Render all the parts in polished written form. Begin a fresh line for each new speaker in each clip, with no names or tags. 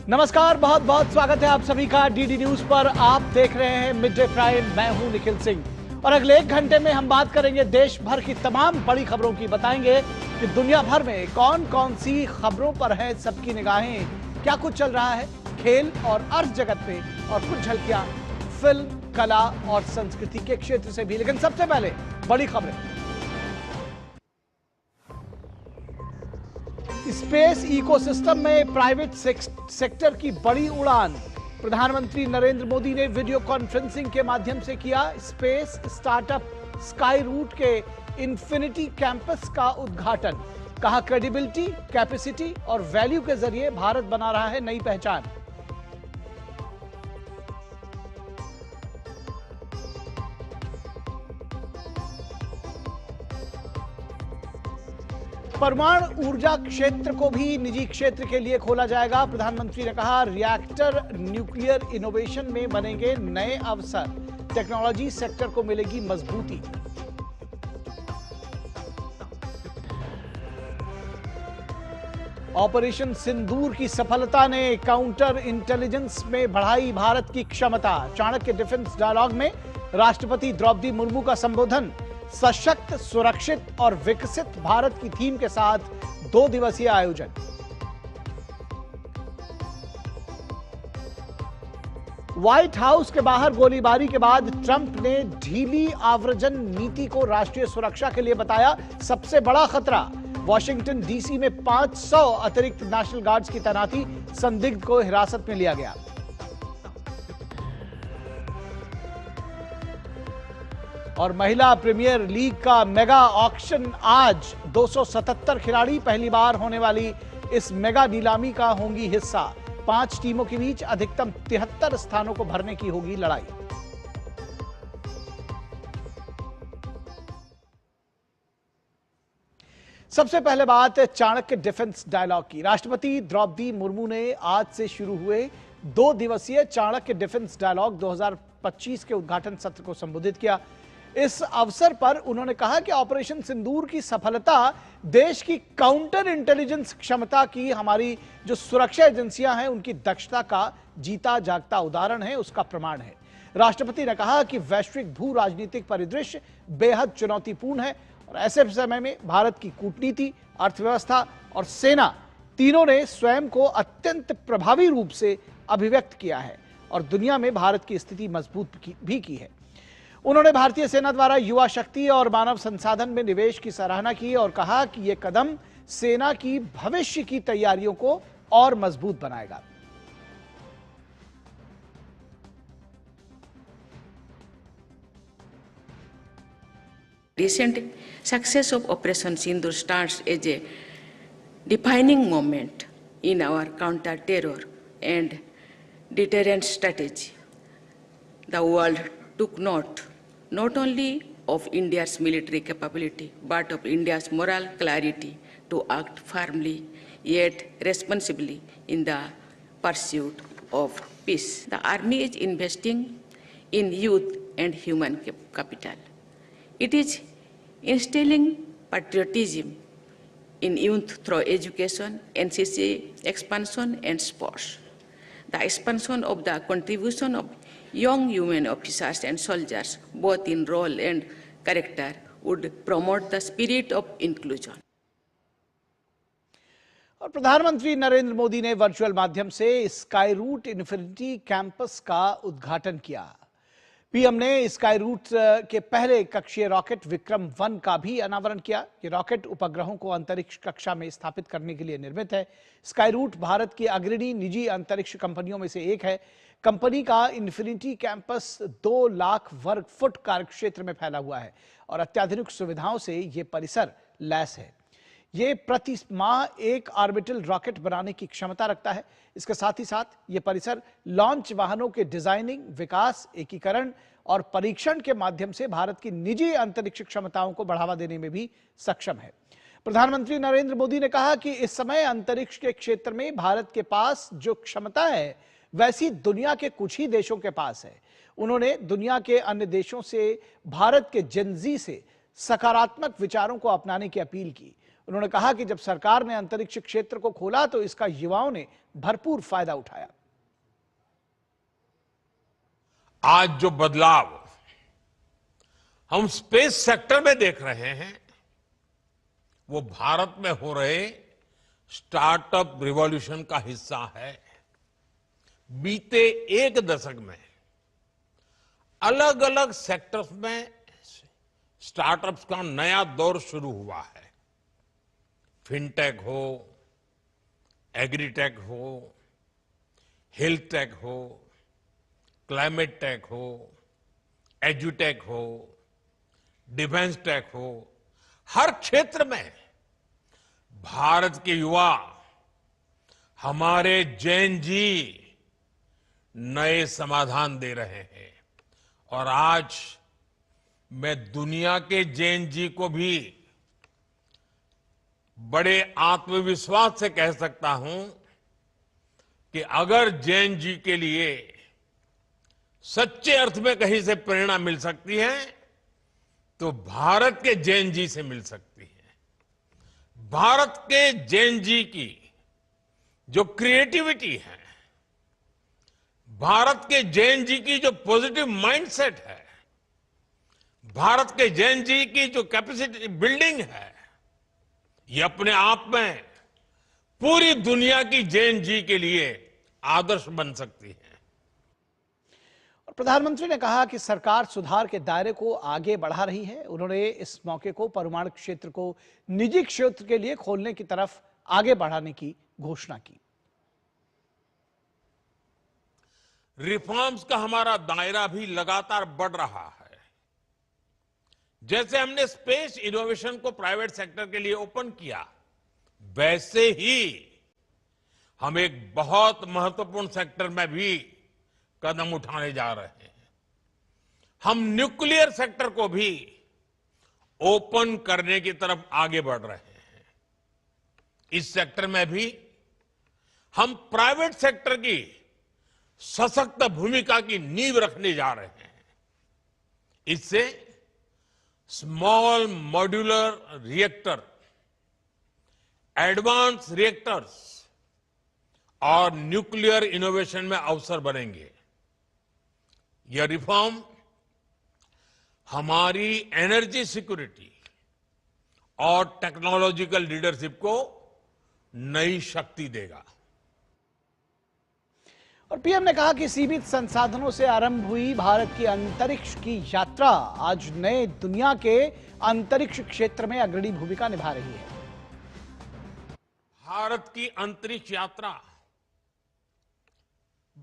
नमस्कार, बहुत बहुत स्वागत है आप सभी का डीडी न्यूज पर। आप देख रहे हैं मिड डे प्राइम। मैं हूं निखिल सिंह और अगले 1 घंटे में हम बात करेंगे देश भर की तमाम बड़ी खबरों की। बताएंगे कि दुनिया भर में कौन कौन सी खबरों पर है सबकी निगाहें, क्या कुछ चल रहा है खेल और अर्थ जगत में, और कुछ झलकियां फिल्म, कला और संस्कृति के क्षेत्र से भी। लेकिन सबसे पहले बड़ी खबरें। स्पेस इकोसिस्टम में प्राइवेट सेक्टर की बड़ी उड़ान। प्रधानमंत्री नरेंद्र मोदी ने वीडियो कॉन्फ्रेंसिंग के माध्यम से किया स्पेस स्टार्टअप स्काई रूट के इंफिनिटी कैंपस का उद्घाटन। कहा, क्रेडिबिलिटी, कैपेसिटी और वैल्यू के जरिए भारत बना रहा है नई पहचान। परमाणु ऊर्जा क्षेत्र को भी निजी क्षेत्र के लिए खोला जाएगा। प्रधानमंत्री ने कहा, रिएक्टर न्यूक्लियर इनोवेशन में बनेंगे नए अवसर, टेक्नोलॉजी सेक्टर को मिलेगी मजबूती। ऑपरेशन सिंदूर की सफलता ने काउंटर इंटेलिजेंस में बढ़ाई भारत की क्षमता। चाणक्य डिफेंस डायलॉग में राष्ट्रपति द्रौपदी मुर्मू का संबोधन। सशक्त, सुरक्षित और विकसित भारत की थीम के साथ 2 दिवसीय आयोजन। व्हाइट हाउस के बाहर गोलीबारी के बाद ट्रंप ने ढीली आव्रजन नीति को राष्ट्रीय सुरक्षा के लिए बताया सबसे बड़ा खतरा। वॉशिंगटन डीसी में 500 अतिरिक्त नेशनल गार्ड्स की तैनाती, संदिग्ध को हिरासत में लिया गया। और महिला प्रीमियर लीग का मेगा ऑक्शन आज। 277 खिलाड़ी पहली बार होने वाली इस मेगा नीलामी का होंगी हिस्सा। 5 टीमों के बीच अधिकतम 73 स्थानों को भरने की होगी लड़ाई। सबसे पहले बात चाणक्य डिफेंस डायलॉग की। राष्ट्रपति द्रौपदी मुर्मू ने आज से शुरू हुए 2 दिवसीय चाणक्य डिफेंस डायलॉग 2025 के उद्घाटन सत्र को संबोधित किया। इस अवसर पर उन्होंने कहा कि ऑपरेशन सिंदूर की सफलता देश की काउंटर इंटेलिजेंस क्षमता की, हमारी जो सुरक्षा एजेंसियां हैं उनकी दक्षता का जीता जागता उदाहरण है, उसका प्रमाण है। राष्ट्रपति ने कहा कि वैश्विक भू राजनीतिक परिदृश्य बेहद चुनौतीपूर्ण है और ऐसे समय में भारत की कूटनीति, अर्थव्यवस्था और सेना तीनों ने स्वयं को अत्यंत प्रभावी रूप से अभिव्यक्त किया है और दुनिया में भारत की स्थिति मजबूत भी की है। उन्होंने भारतीय सेना द्वारा युवा शक्ति और मानव संसाधन में निवेश की सराहना की और कहा कि यह कदम सेना की भविष्य की तैयारियों को और मजबूत बनाएगा।
Recent success of Operation Sindoor stands as a defining moment in our counter-terror and deterrence strategy. The world took note not only of India's military capability but of India's moral clarity to act firmly yet responsibly in the pursuit of peace. The Army is investing in youth and human capital. It is instilling patriotism in youth through education, NCC expansion and sports. The expansion of the contribution of young women officers and soldiers, both in role and character, would promote the spirit of inclusion.
और प्रधानमंत्री नरेंद्र मोदी ने virtual माध्यम से sky root infinity campus का उद्घाटन किया। PM ने sky root के पहले कक्षीय रॉकेट विक्रम 1 का भी अनावरण किया। ये रॉकेट उपग्रहों को अंतरिक्ष कक्षा में स्थापित करने के लिए निर्मित है। स्काई रूट भारत की अग्रणी निजी अंतरिक्ष कंपनियों में से एक है। कंपनी का इंफिनिटी कैंपस 2 लाख वर्ग फुट कार्यक्षेत्र में फैला हुआ है और अत्याधुनिक सुविधाओं से यह परिसर लैस है। ये प्रति माह एक ऑर्बिटल रॉकेट बनाने की क्षमता रखता है। इसके साथ ही साथ ये परिसर लॉन्च वाहनों के डिजाइनिंग, विकास, एकीकरण और परीक्षण के माध्यम से भारत की निजी अंतरिक्ष क्षमताओं को बढ़ावा देने में भी सक्षम है। प्रधानमंत्री नरेंद्र मोदी ने कहा कि इस समय अंतरिक्ष के क्षेत्र में भारत के पास जो क्षमता है वैसी दुनिया के कुछ ही देशों के पास है। उन्होंने दुनिया के अन्य देशों से भारत के जेनजी से सकारात्मक विचारों को अपनाने की अपील की। उन्होंने कहा कि जब सरकार ने अंतरिक्ष क्षेत्र को खोला तो इसका युवाओं ने भरपूर फायदा उठाया।
आज जो बदलाव हम स्पेस सेक्टर में देख रहे हैं वो भारत में हो रहे स्टार्टअप रिवॉल्यूशन का हिस्सा है। बीते एक दशक में अलग अलग सेक्टर्स में स्टार्टअप्स का नया दौर शुरू हुआ है। फिनटेक हो, एग्रीटेक हो, हेल्थ टेक हो, क्लाइमेट टेक हो, एजुटेक हो, डिफेंस टेक हो, हर क्षेत्र में भारत के युवा, हमारे जैन जी नए समाधान दे रहे हैं। और आज मैं दुनिया के जैन जी को भी बड़े आत्मविश्वास से कह सकता हूं कि अगर जैन जी के लिए सच्चे अर्थ में कहीं से प्रेरणा मिल सकती है तो भारत के जैन जी से मिल सकती है। भारत के जैन जी की जो क्रिएटिविटी है, भारत के जैन जी की जो पॉजिटिव माइंडसेट है, भारत के जैन जी की जो कैपेसिटी बिल्डिंग है, ये अपने आप में पूरी दुनिया की जैन जी के लिए आदर्श बन सकती है।
और प्रधानमंत्री ने कहा कि सरकार सुधार के दायरे को आगे बढ़ा रही है। उन्होंने इस मौके को परमाणु क्षेत्र को निजी क्षेत्र के लिए खोलने की तरफ आगे बढ़ाने की घोषणा की।
रिफॉर्म्स का हमारा दायरा भी लगातार बढ़ रहा है। जैसे हमने स्पेस इनोवेशन को प्राइवेट सेक्टर के लिए ओपन किया, वैसे ही हम एक बहुत महत्वपूर्ण सेक्टर में भी कदम उठाने जा रहे हैं। हम न्यूक्लियर सेक्टर को भी ओपन करने की तरफ आगे बढ़ रहे हैं। इस सेक्टर में भी हम प्राइवेट सेक्टर की सशक्त भूमिका की नींव रखने जा रहे हैं। इससे small modular reactor, advance reactors और न्यूक्लियर इनोवेशन में अवसर बनेंगे। यह रिफॉर्म हमारी एनर्जी सिक्योरिटी और टेक्नोलॉजिकल लीडरशिप को नई शक्ति देगा।
और पीएम ने कहा कि सीमित संसाधनों से आरंभ हुई भारत की अंतरिक्ष की यात्रा आज नए दुनिया के अंतरिक्ष क्षेत्र में अग्रणी भूमिका निभा रही है।
भारत की अंतरिक्ष यात्रा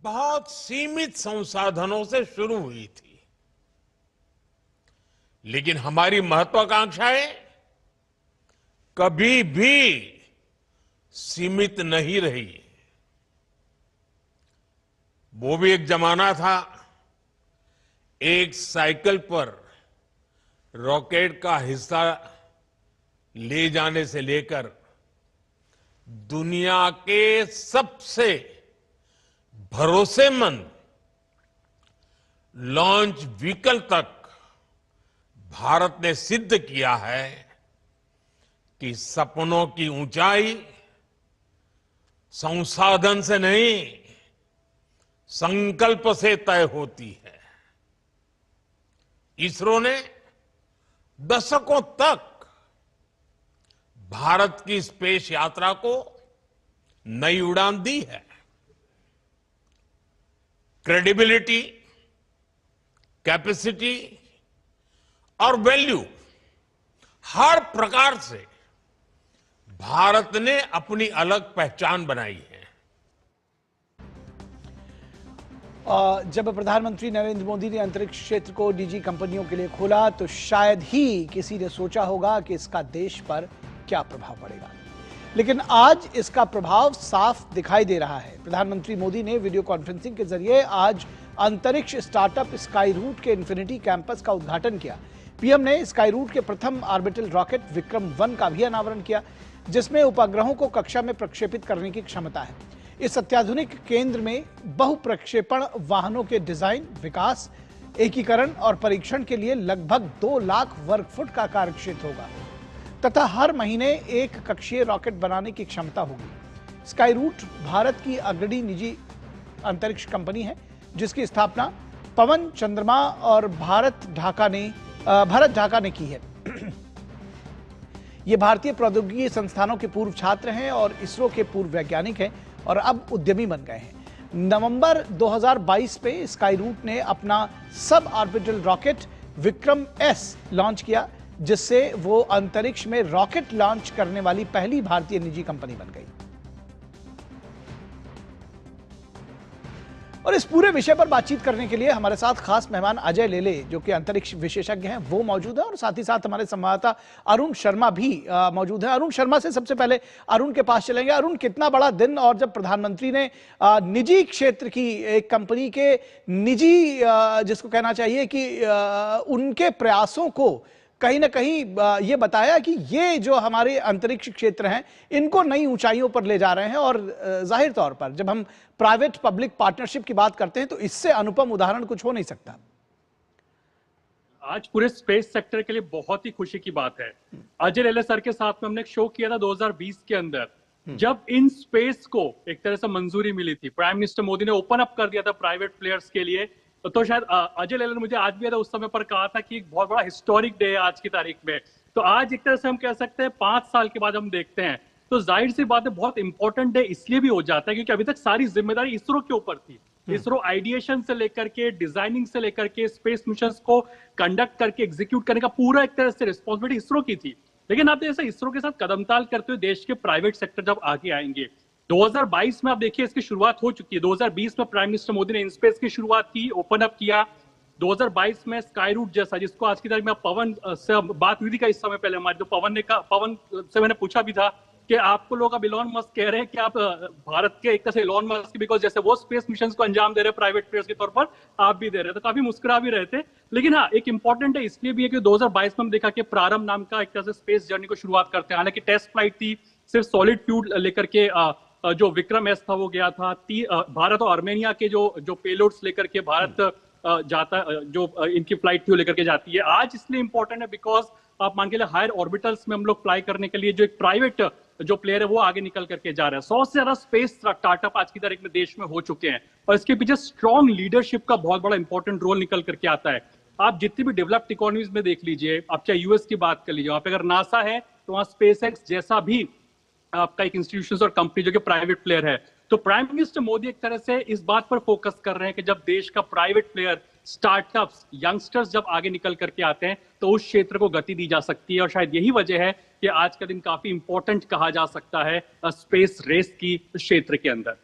बहुत सीमित संसाधनों से शुरू हुई थी, लेकिन हमारी महत्वाकांक्षाएं कभी भी सीमित नहीं रही। वो भी एक जमाना था, एक साइकिल पर रॉकेट का हिस्सा ले जाने से लेकर दुनिया के सबसे भरोसेमंद लॉन्च व्हीकल तक भारत ने सिद्ध किया है कि सपनों की ऊंचाई संसाधन से नहीं, संकल्प से तय होती है। इसरो ने दशकों तक भारत की स्पेस यात्रा को नई उड़ान दी है। क्रेडिबिलिटी, कैपेसिटी और वैल्यू, हर प्रकार से भारत ने अपनी अलग पहचान बनाई है।
जब प्रधानमंत्री नरेंद्र मोदी ने अंतरिक्ष क्षेत्र को निजी कंपनियों के लिए खोला तो शायद ही किसी ने सोचा होगा कि इसका देश पर क्या प्रभाव पड़ेगा, लेकिन आज इसका प्रभाव साफ दिखाई दे रहा है। प्रधानमंत्री मोदी ने वीडियो कॉन्फ्रेंसिंग के जरिए आज अंतरिक्ष स्टार्टअप स्काई रूट के इन्फिनिटी कैंपस का उद्घाटन किया। पीएम ने स्काई रूट के प्रथम ऑर्बिटल रॉकेट विक्रम 1 का भी अनावरण किया, जिसमें उपग्रहों को कक्षा में प्रक्षेपित करने की क्षमता है। इस अत्याधुनिक केंद्र में बहुप्रक्षेपण वाहनों के डिजाइन, विकास, एकीकरण और परीक्षण के लिए लगभग 2 लाख वर्ग फुट का कार्यक्षेत्र होगा। तथा हर महीने एक कक्षीय रॉकेट बनाने की क्षमता होगी। स्काईरूट भारत की अग्रणी निजी अंतरिक्ष कंपनी है, जिसकी स्थापना पवन चंद्रमा और भारत ढाका ने की है। ये भारतीय प्रौद्योगिकी संस्थानों के पूर्व छात्र हैं और इसरो के पूर्व वैज्ञानिक हैं और अब उद्यमी बन गए हैं। नवंबर 2022 में स्काईरूट ने अपना sub orbital rocket Vikram S launch किया, जिससे वो अंतरिक्ष में रॉकेट लॉन्च करने वाली पहली भारतीय निजी कंपनी बन गई। और इस पूरे विषय पर बातचीत करने के लिए हमारे साथ खास मेहमान अजय लेले, जो कि अंतरिक्ष विशेषज्ञ हैं, वो मौजूद है और साथ ही साथ हमारे संवाददाता अरुण शर्मा भी मौजूद है। अरुण शर्मा से सबसे पहले अरुण के पास चलेंगे। अरुण, कितना बड़ा दिन, और जब प्रधानमंत्री ने निजी क्षेत्र की एक कंपनी के निजी जिसको कहना चाहिए कि उनके प्रयासों को कहीं ना कहीं ये बताया कि ये जो हमारे अंतरिक्ष क्षेत्र हैं इनको नई ऊंचाइयों पर ले जा रहे हैं, और जाहिर तौर पर जब हम प्राइवेट पब्लिक पार्टनरशिप की बात करते हैं तो इससे अनुपम उदाहरण कुछ हो नहीं सकता।
आज पूरे स्पेस सेक्टर के लिए बहुत ही खुशी की बात है। अजय लेले सर के साथ में हमने एक शो किया था 2020 के अंदर, जब इन स्पेस को एक तरह से मंजूरी मिली थी, प्राइम मिनिस्टर मोदी ने ओपन अप कर दिया था प्राइवेट प्लेयर्स के लिए। तो शायद अजय लेले ने मुझे आज भी उस समय पर कहा था कि एक बहुत बड़ा हिस्टोरिक डे है आज की तारीख में। तो आज एक तरह से हम कह सकते हैं 5 साल के बाद हम देखते हैं, तो जाहिर सी बात है बहुत इंपॉर्टेंट डे इसलिए भी हो जाता है क्योंकि अभी तक सारी जिम्मेदारी इसरो के ऊपर थी। इसरो आइडिएशन से लेकर के, डिजाइनिंग से लेकर के, स्पेस मिशन को कंडक्ट करके एग्जीक्यूट करने का पूरा एक तरह से रिस्पॉन्सिबिलिटी इसरो की थी। लेकिन आप जैसे इसरो के साथ कदमताल करते हुए देश के प्राइवेट सेक्टर जब आगे आएंगे, 2022 में आप देखिए इसकी शुरुआत हो चुकी है। 2020 में प्राइम मिनिस्टर मोदी ने इनस्पेस की शुरुआत की, ओपन अप किया। 2022 में स्काईरूट जैसा, जिसको आज की तारीख में पवन से बात हुई थी का इस समय पहले हमारे, जो पवन से मैंने पूछा भी था कि आपको लोग अब इलॉन मस्क कह रहे हैं कि आप भारत के एक तरह से इलॉन मस्क, बिकॉज जैसे वो स्पेस मिशन को अंजाम दे रहे हैं प्राइवेट प्लेयर्स के तौर पर, आप भी दे रहे थे, तो काफी मुस्कुरा भी रहे थे। लेकिन हाँ, एक इंपॉर्टेंट है इसलिए भी है कि 2022 में हम देखा कि प्रारंभ नाम का एक तरह से स्पेस जर्नी को शुरुआत करते हैं। हालांकि टेस्ट फ्लाइट थी, सिर्फ सॉलिड फ्यूल लेकर के जो विक्रम एस था वो गया था। भारत और आर्मेनिया के जो पेलोड्स लेकर के भारत जाता, जो इनकी फ्लाइट थी वो लेकर के जाती है। आज इसलिए इंपॉर्टेंट है बिकॉज आप मान के लिए हायर ऑर्बिटल्स में हम लोग फ्लाई करने के लिए जो एक प्राइवेट जो प्लेयर है वो आगे निकल करके जा रहा है। 100 से ज्यादा स्पेस स्टार्टअप आज की तारीख में देश में हो चुके हैं और इसके पीछे स्ट्रॉन्ग लीडरशिप का बहुत बड़ा इंपॉर्टेंट रोल निकल करके आता है। आप जितनी भी डेवलप्ड इकोनॉमीज में देख लीजिए, आप चाहे यूएस की बात कर लीजिए, वहां पे अगर नासा है तो वहां स्पेस एक्स जैसा भी आपका एक इंस्टीट्यूशन और कंपनी जो कि प्राइवेट प्लेयर है। तो प्राइम मिनिस्टर मोदी एक तरह से इस बात पर फोकस कर रहे हैं कि जब देश का प्राइवेट प्लेयर, स्टार्टअप्स, यंगस्टर्स जब आगे निकल करके आते हैं तो उस क्षेत्र को गति दी जा सकती है। और शायद यही वजह है कि आज का दिन काफी इंपॉर्टेंट कहा जा सकता है स्पेस रेस की क्षेत्र के अंदर।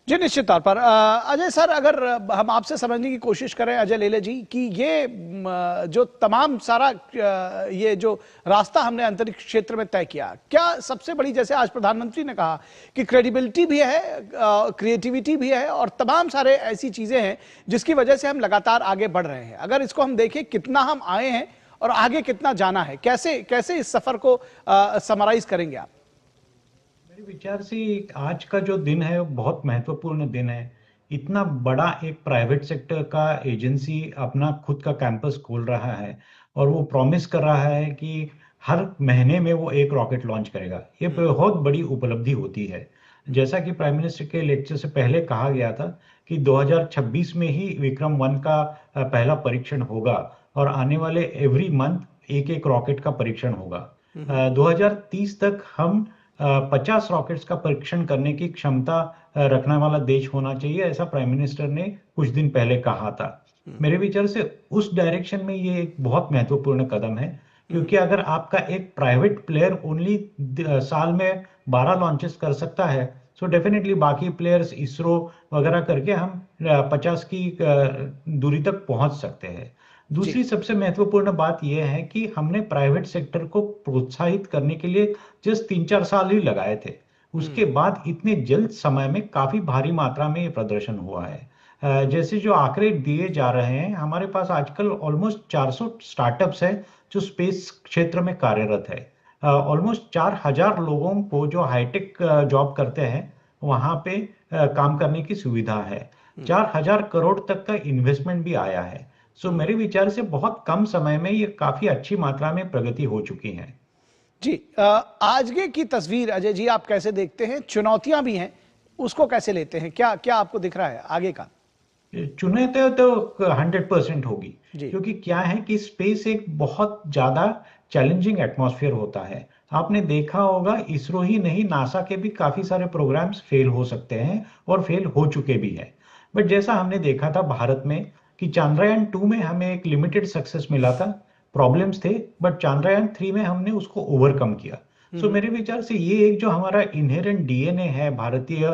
जी निश्चित तौर पर। अजय सर, अगर हम आपसे समझने की कोशिश करें अजय लेले जी कि ये जो तमाम सारा ये जो रास्ता हमने अंतरिक्ष क्षेत्र में तय किया, क्या सबसे बड़ी, जैसे आज प्रधानमंत्री ने कहा कि क्रेडिबिलिटी भी है, क्रिएटिविटी भी है और तमाम सारे ऐसी चीजें हैं जिसकी वजह से हम लगातार आगे बढ़ रहे हैं। अगर इसको हम देखें कितना हम आए हैं और आगे कितना जाना है, कैसे इस सफर को समराइज करेंगे आप?
विचार से आज का जो दिन है बहुत महत्वपूर्ण दिन है। इतना बड़ा एक प्राइवेट सेक्टर का एजेंसी अपना खुद का कैंपस खोल रहा है और वो प्रॉमिस कर रहा है कि हर महीने में वो एक रॉकेट लॉन्च करेगा। ये बहुत बड़ी उपलब्धि होती है। जैसा कि प्राइम मिनिस्टर के लेक्चर से पहले कहा गया था कि 2026 में ही विक्रम 1 का पहला परीक्षण होगा और आने वाले एवरी मंथ एक रॉकेट का परीक्षण होगा। 2030 तक हम 50 रॉकेट्स का परीक्षण करने की क्षमता रखने वाला देश होना चाहिए, ऐसा प्राइम मिनिस्टर ने कुछ दिन पहले कहा था। मेरे विचार से उस डायरेक्शन में ये एक बहुत महत्वपूर्ण कदम है, क्योंकि अगर आपका एक प्राइवेट प्लेयर ओनली साल में 12 लॉन्चेस कर सकता है, सो डेफिनेटली बाकी प्लेयर्स इसरो वगैरह करके हम 50 की दूरी तक पहुंच सकते हैं। दूसरी सबसे महत्वपूर्ण बात यह है कि हमने प्राइवेट सेक्टर को प्रोत्साहित करने के लिए जस्ट 3-4 साल ही लगाए थे। उसके बाद इतने जल्द समय में काफी भारी मात्रा में ये प्रदर्शन हुआ है। जैसे जो आंकड़े दिए जा रहे हैं, हमारे पास आजकल ऑलमोस्ट 400 स्टार्टअप्स है जो स्पेस क्षेत्र में कार्यरत है। ऑलमोस्ट 4000 लोगों को जो हाईटेक जॉब करते हैं वहां पे काम करने की सुविधा है। 4000 करोड़ तक का इन्वेस्टमेंट भी आया है। सो मेरे विचार से बहुत कम समय में ये काफी अच्छी मात्रा में प्रगति हो चुकी है।
जी, आगे की तस्वीर अजय जी आप कैसे देखते हैं? चुनौतियां भी हैं, उसको कैसे लेते हैं? क्या क्या आपको दिख रहा है आगे का?
चुने तो 100% होगी,
जी।
क्योंकि क्या है कि स्पेस एक बहुत ज्यादा चैलेंजिंग एटमॉस्फेयर होता है। आपने देखा होगा इसरो ही नहीं, नासा के भी काफी सारे प्रोग्राम्स फेल हो सकते हैं और फेल हो चुके भी हैं। बट जैसा हमने देखा था भारत में कि चांद्रयान 2 में हमें एक लिमिटेड सक्सेस मिला था, प्रॉब्लम्स थे, बट चांद्रयान 3 में हमने उसको ओवरकम किया। सो मेरे विचार से ये एक जो हमारा इनहेरेंट डीएनए है भारतीय,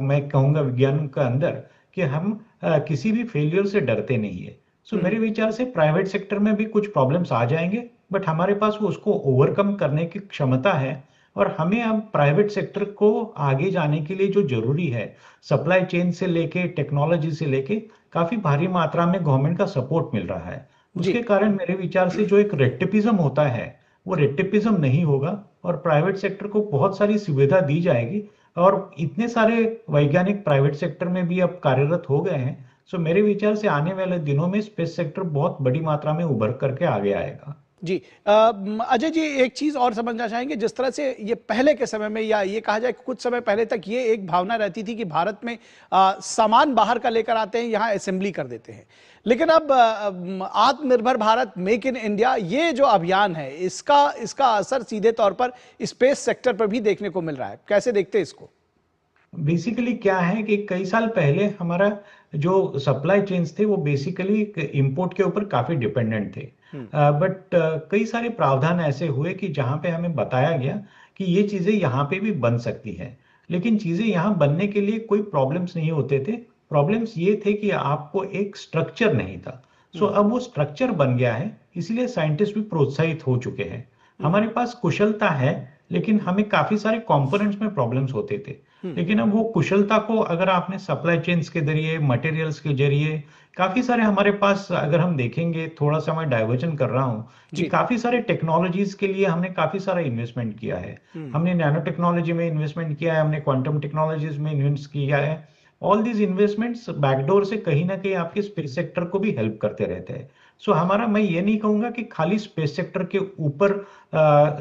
मैं कहूंगा विज्ञान का अंदर, कि हम किसी भी फेलियर से डरते नहीं है। सो मेरे विचार से प्राइवेट सेक्टर में भी कुछ प्रॉब्लम्स आ जाएंगे, बट हमारे पास वो उसको ओवरकम करने की क्षमता है। और हमें अब प्राइवेट सेक्टर को आगे जाने के लिए जो जरूरी है, सप्लाई चेन से लेके टेक्नोलॉजी से लेके काफी भारी मात्रा में गवर्नमेंट का सपोर्ट मिल रहा है।
जी।
उसके कारण मेरे विचार से जो एक रेटिपिज्म होता है वो रेटिपिज्म नहीं होगा, और प्राइवेट सेक्टर को बहुत सारी सुविधा दी जाएगी। और इतने सारे वैज्ञानिक प्राइवेट सेक्टर में भी अब कार्यरत हो गए हैं। सो मेरे विचार से आने वाले दिनों में स्पेस सेक्टर बहुत बड़ी मात्रा में उभर करके आगे आएगा।
जी, अजय जी एक चीज और समझना चाहेंगे, जिस तरह से ये पहले के समय में, या ये कहा जाए कि कुछ समय पहले तक ये एक भावना रहती थी कि भारत में सामान बाहर का लेकर आते हैं, यहाँ असेंबली कर देते हैं, लेकिन अब आत्मनिर्भर भारत, मेक इन इंडिया, ये जो अभियान है, इसका असर सीधे तौर पर स्पेस सेक्टर पर भी देखने को मिल रहा है। कैसे देखते हैं इसको?
बेसिकली क्या है कि कई साल पहले हमारा जो सप्लाई चेन्स थे वो बेसिकली इंपोर्ट के ऊपर काफी डिपेंडेंट थे। बट कई सारे प्रावधान ऐसे हुए कि जहां पे हमें बताया गया कि ये चीजें यहाँ पे भी बन सकती हैं, लेकिन चीजें यहाँ बनने के लिए कोई प्रॉब्लम्स नहीं होते थे। प्रॉब्लम्स ये थे कि आपको एक स्ट्रक्चर नहीं था। सो अब वो स्ट्रक्चर बन गया है, इसलिए साइंटिस्ट भी प्रोत्साहित हो चुके हैं। हमारे पास कुशलता है, लेकिन हमें काफी सारे कंपोनेंट्स में प्रॉब्लम्स होते थे। लेकिन अब वो कुशलता को अगर आपने सप्लाई चेन्स के जरिए, मटेरियल्स के जरिए, काफी सारे हमारे पास, अगर हम देखेंगे, थोड़ा सा मैं डाइवर्जन कर रहा हूँ, कि काफी सारे टेक्नोलॉजीज के लिए हमने काफी सारा इन्वेस्टमेंट किया है। हमने नैनो टेक्नोलॉजी में इन्वेस्टमेंट किया है, हमने क्वांटम टेक्नोलॉजीज में इन्वेस्ट किया है। ऑल दीज इन्वेस्टमेंट्स बैकडोर से कहीं ना कहीं आपके स्पेस सेक्टर को भी हेल्प करते रहते हैं। सो हमारा, मैं ये नहीं कहूंगा कि खाली स्पेस सेक्टर के ऊपर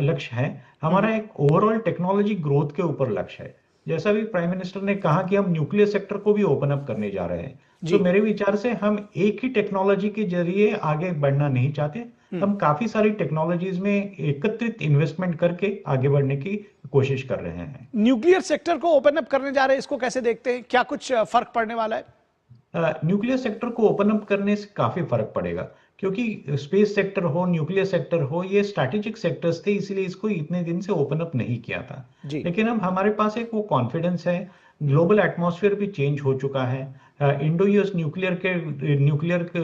लक्ष्य है, हमारा एक ओवरऑल टेक्नोलॉजी ग्रोथ के ऊपर लक्ष्य है। जैसा भी प्राइम मिनिस्टर ने कहा कि हम न्यूक्लियर सेक्टर को भी ओपन अप करने जा रहे हैं। तो मेरे विचार से हम एक ही टेक्नोलॉजी के जरिए आगे बढ़ना नहीं चाहते, हम काफी सारी टेक्नोलॉजीज में एकत्रित इन्वेस्टमेंट करके आगे बढ़ने की कोशिश कर रहे हैं।
न्यूक्लियर सेक्टर को ओपन अप करने जा रहे हैं, इसको कैसे देखते हैं? क्या कुछ फर्क पड़ने वाला है?
न्यूक्लियर सेक्टर को ओपन अप करने से काफी फर्क पड़ेगा, क्योंकि स्पेस सेक्टर हो, न्यूक्लियर सेक्टर हो, ये स्ट्रैटेजिक सेक्टर्स थे, इसलिए इसको इतने दिन से ओपन अप नहीं किया था। लेकिन अब हमारे पास एक वो कॉन्फिडेंस है, ग्लोबल एटमॉस्फेयर भी चेंज हो चुका है। इंडो यूएस न्यूक्लियर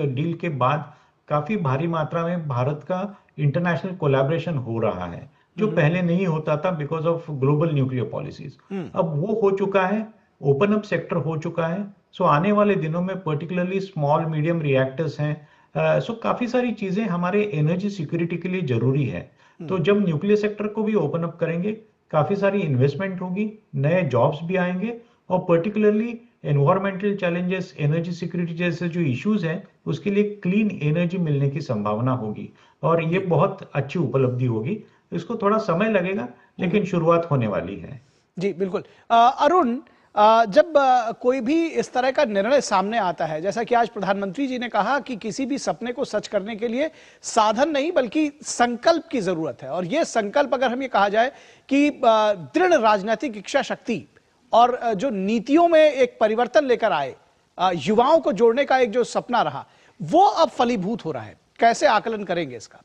डील के बाद काफी भारी मात्रा में भारत का इंटरनेशनल कोलैबोरेशन हो रहा है, जो पहले नहीं होता था because of global nuclear policies. अब वो हो चुका है, ओपन अप सेक्टर हो चुका है। सो आने वाले दिनों में पर्टिकुलरली स्मॉल मीडियम रिएक्टर्स हैं, सो काफी सारी चीजें हमारे एनर्जी सिक्योरिटी के लिए जरूरी है। तो जब न्यूक्लियर सेक्टर को भी ओपन अप करेंगे, काफी सारी इन्वेस्टमेंट होगी, नए जॉब्स भी आएंगे, और particularly environmental challenges, energy security जैसे जो इश्यूज हैं, उसके लिए क्लीन एनर्जी मिलने की संभावना होगी, और ये बहुत अच्छी उपलब्धि होगी। इसको थोड़ा समय लगेगा, लेकिन शुरुआत होने वाली है।
जी बिल्कुल। अरुण, जब कोई भी इस तरह का निर्णय सामने आता है, जैसा कि आज प्रधानमंत्री जी ने कहा कि किसी भी सपने को सच करने के लिए साधन नहीं बल्कि संकल्प की जरूरत है, और ये संकल्प, अगर हम ये कहा जाए कि दृढ़ राजनीतिक इच्छा शक्ति और जो नीतियों में एक परिवर्तन लेकर आए, युवाओं को जोड़ने का एक जो सपना रहा, वो अब फलीभूत हो रहा है। कैसे आकलन करेंगे इसका?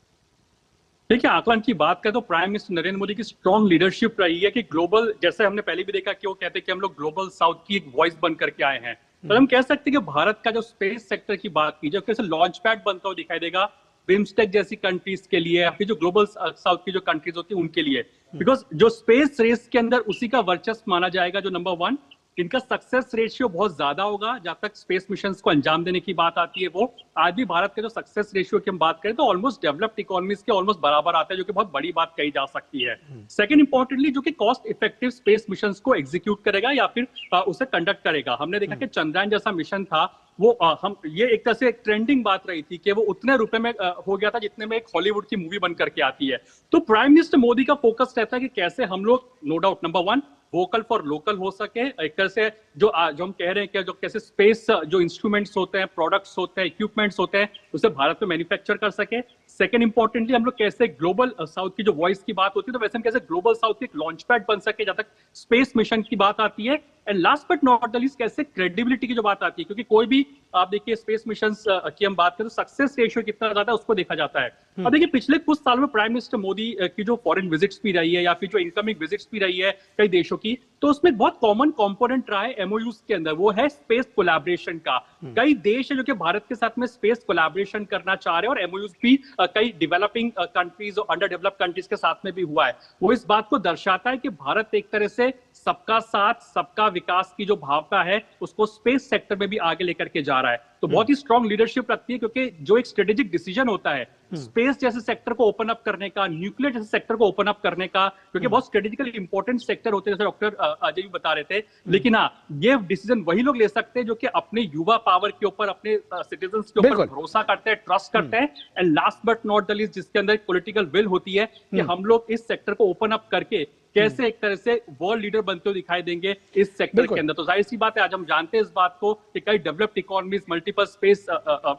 देखिए, आकलन की बात करें तो प्राइम मिनिस्टर नरेंद्र मोदी की स्ट्रॉन्ग लीडरशिप रही है कि ग्लोबल, जैसे हमने पहले भी देखा कि वो कहते हैं कि हम लोग ग्लोबल साउथ की एक वॉइस बन करके आए हैं। तो हम कह सकते हैं कि भारत का जो स्पेस सेक्टर की बात की, जो कैसे लॉन्च पैड बनता हुआ दिखाई देगा बिम्स्टेक जैसी कंट्रीज के लिए, या फिर जो ग्लोबल साउथ की जो कंट्रीज होती है उनके लिए, बिकॉज जो स्पेस रेस के अंदर उसी का वर्चस्व माना जाएगा जो नंबर 1, इनका सक्सेस रेशियो बहुत ज्यादा होगा। जहां तक स्पेस मिशन को अंजाम देने की बात आती है, वो आज भी भारत के जो सक्सेस रेशियो की हम बात करें तो ऑलमोस्ट डेवलप्ड इकोनॉमीज के ऑलमोस्ट बराबर आता है, जो कि बहुत बड़ी बात कही जा सकती है। सेकंड, इंपॉर्टेंटली, जो कि कॉस्ट इफेक्टिव स्पेस मिशन को एग्जीक्यूट करेगा या फिर उसे कंडक्ट करेगा। हमने देखा कि चंद्रयान जैसा मिशन था, वो हम ये एक तरह से एक ट्रेंडिंग बात रही थी कि वो उतने रुपए में हो गया था जितने में एक हॉलीवुड की मूवी बन करके आती है। तो प्राइम मिनिस्टर मोदी का फोकस रहता है कि कैसे हम लोग, no doubt, number one, vocal for local हो सके। एक तरह से जो हम कह रहे हैं कि जो कैसे स्पेस जो इंस्ट्रूमेंट्स होते हैं, प्रोडक्ट्स होते हैं, इक्विपमेंट्स होते हैं, उसे भारत में मैन्युफैक्चर कर सके। सेकंड इंपॉर्टेंटली हम लोग कैसे ग्लोबल साउथ की जो वॉइस की बात होती है, तो वैसे हम कैसे ग्लोबल साउथ की एक लॉन्च पैड बन सके जहां तक स्पेस मिशन की बात आती है। And last but not the least कैसे क्रेडिबिलिटी की जो बात आती है, क्योंकि कोई भी आप देखिए स्पेस मिशन की हम बात करें तो सक्सेस रेशियो कितना ज्यादा है उसको देखा जाता है। अब देखिए पिछले कुछ साल में प्राइम मिनिस्टर मोदी की जो फॉरेन विजिट्स भी रही है या फिर जो इनकमिंग विजिट्स भी रही है कई देशों की, तो उसमें बहुत कॉमन कंपोनेंट रहा है एमओयूज के अंदर, वो है स्पेस कोलैबोरेशन का। कई देश है जो कि भारत के साथ में स्पेस कोलैबोरेशन करना चाह रहे हैं और एमओयूज भी कई डेवलपिंग कंट्रीज और अंडर डेवलप्ड कंट्रीज के साथ में भी हुआ है। वो इस बात को दर्शाता है कि भारत एक तरह से सबका साथ सबका विकास की जो भावना है उसको स्पेस सेक्टर में भी आगे लेकर के जा रहा है। तो बहुत ही स्ट्रांग लीडरशिप रखती है, क्योंकि जो एक स्ट्रेटेजिक डिसीजन होता है स्पेस जैसे सेक्टर को ओपन अप करने का, न्यूक्लियर जैसे सेक्टर को ओपन अप करने का, क्योंकि बहुत स्ट्रेटेजिकली इंपॉर्टेंट सेक्टर होते हैं जैसे डॉक्टर अजय भी बता रहे थे। लेकिन हाँ, ये डिसीजन वही लोग ले सकते हैं जो कि अपने युवा पावर के ऊपर, अपने सिटीजन्स के ऊपर भरोसा करते हैं, ट्रस्ट करते हैं। And last but not the least, जिसके अंदर एक पॉलिटिकल विल होती है कि हम लोग इस सेक्टर को ओपन अप करके कैसे एक तरह से वर्ल्ड लीडर बनते हुए दिखाई देंगे इस सेक्टर के अंदर। तो जाहिर सी बात है, आज हम जानते हैं इस बात को कि कई developed economies multiple space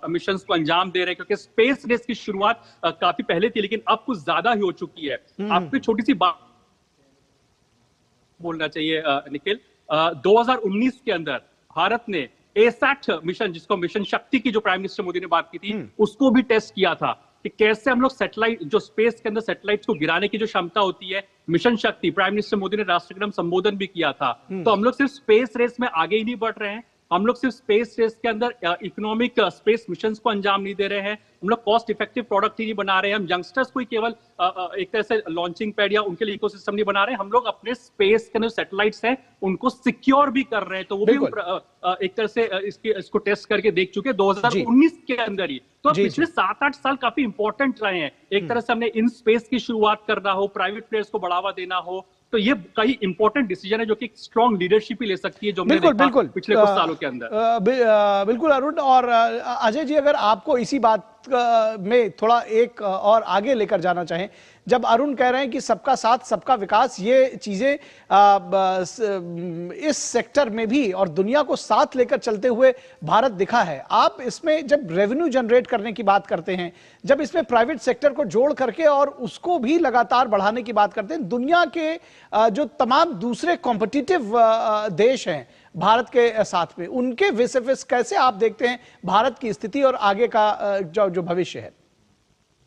missions को अंजाम दे रहे हैं, क्योंकि स्पेस रेस की शुरुआत काफी पहले थी लेकिन अब कुछ ज्यादा ही हो चुकी है। आपको छोटी सी बात बोलना चाहिए निखिल, 2019 के अंदर भारत ने एसैट मिशन, जिसको मिशन शक्ति की जो प्राइम मिनिस्टर मोदी ने बात की थी, उसको भी टेस्ट किया था कि कैसे हम लोग सैटेलाइट, जो स्पेस के अंदर सैटेलाइट्स को गिराने की जो क्षमता होती है, मिशन शक्ति, प्राइम मिनिस्टर मोदी ने राष्ट्रक्रम संबोधन भी किया था। तो हम लोग सिर्फ स्पेस रेस में आगे ही नहीं बढ़ रहे हैं, हम लोग सिर्फ स्पेस रेस के अंदर इकोनॉमिक स्पेस मिशंस को अंजाम नहीं दे रहे हैं, हम लोग कॉस्ट इफेक्टिव प्रोडक्ट ही नहीं बना रहे हैं, हम यंगस्टर्स को ही केवल एक तरह से लॉन्चिंग पैड या उनके लिए इकोसिस्टम नहीं बना रहे हैं, हम लोग अपने स्पेस के अंदर सैटेलाइट्स हैं उनको सिक्योर भी कर रहे हैं। तो वो भी एक तरह से इसको टेस्ट करके देख चुके 2019 के अंदर ही। तो पिछले 7-8 साल काफी इंपॉर्टेंट रहे हैं। एक तरह से हमने इन स्पेस की शुरुआत करना हो, प्राइवेट प्लेयर्स को बढ़ावा देना हो, तो ये कई इंपॉर्टेंट डिसीजन है जो कि स्ट्रॉन्ग लीडरशिप ही ले सकती है, जो हमने देखा पिछले कुछ सालों के अंदर।
बिल्कुल अरुण और अजय जी, अगर आपको इसी बात में थोड़ा एक और आगे लेकर जाना चाहें, जब अरुण कह रहे हैं कि सबका साथ सबका विकास, ये चीजें इस सेक्टर में भी और दुनिया को साथ लेकर चलते हुए भारत दिखा है। आप इसमें जब रेवेन्यू जनरेट करने की बात करते हैं, जब इसमें प्राइवेट सेक्टर को जोड़ करके और उसको भी लगातार बढ़ाने की बात करते हैं, दुनिया के जो तमाम दूसरे कॉम्पिटिटिव देश हैं भारत के साथ में, उनके विसेफिस कैसे आप देखते हैं भारत की स्थिति और आगे का जो भविष्य है?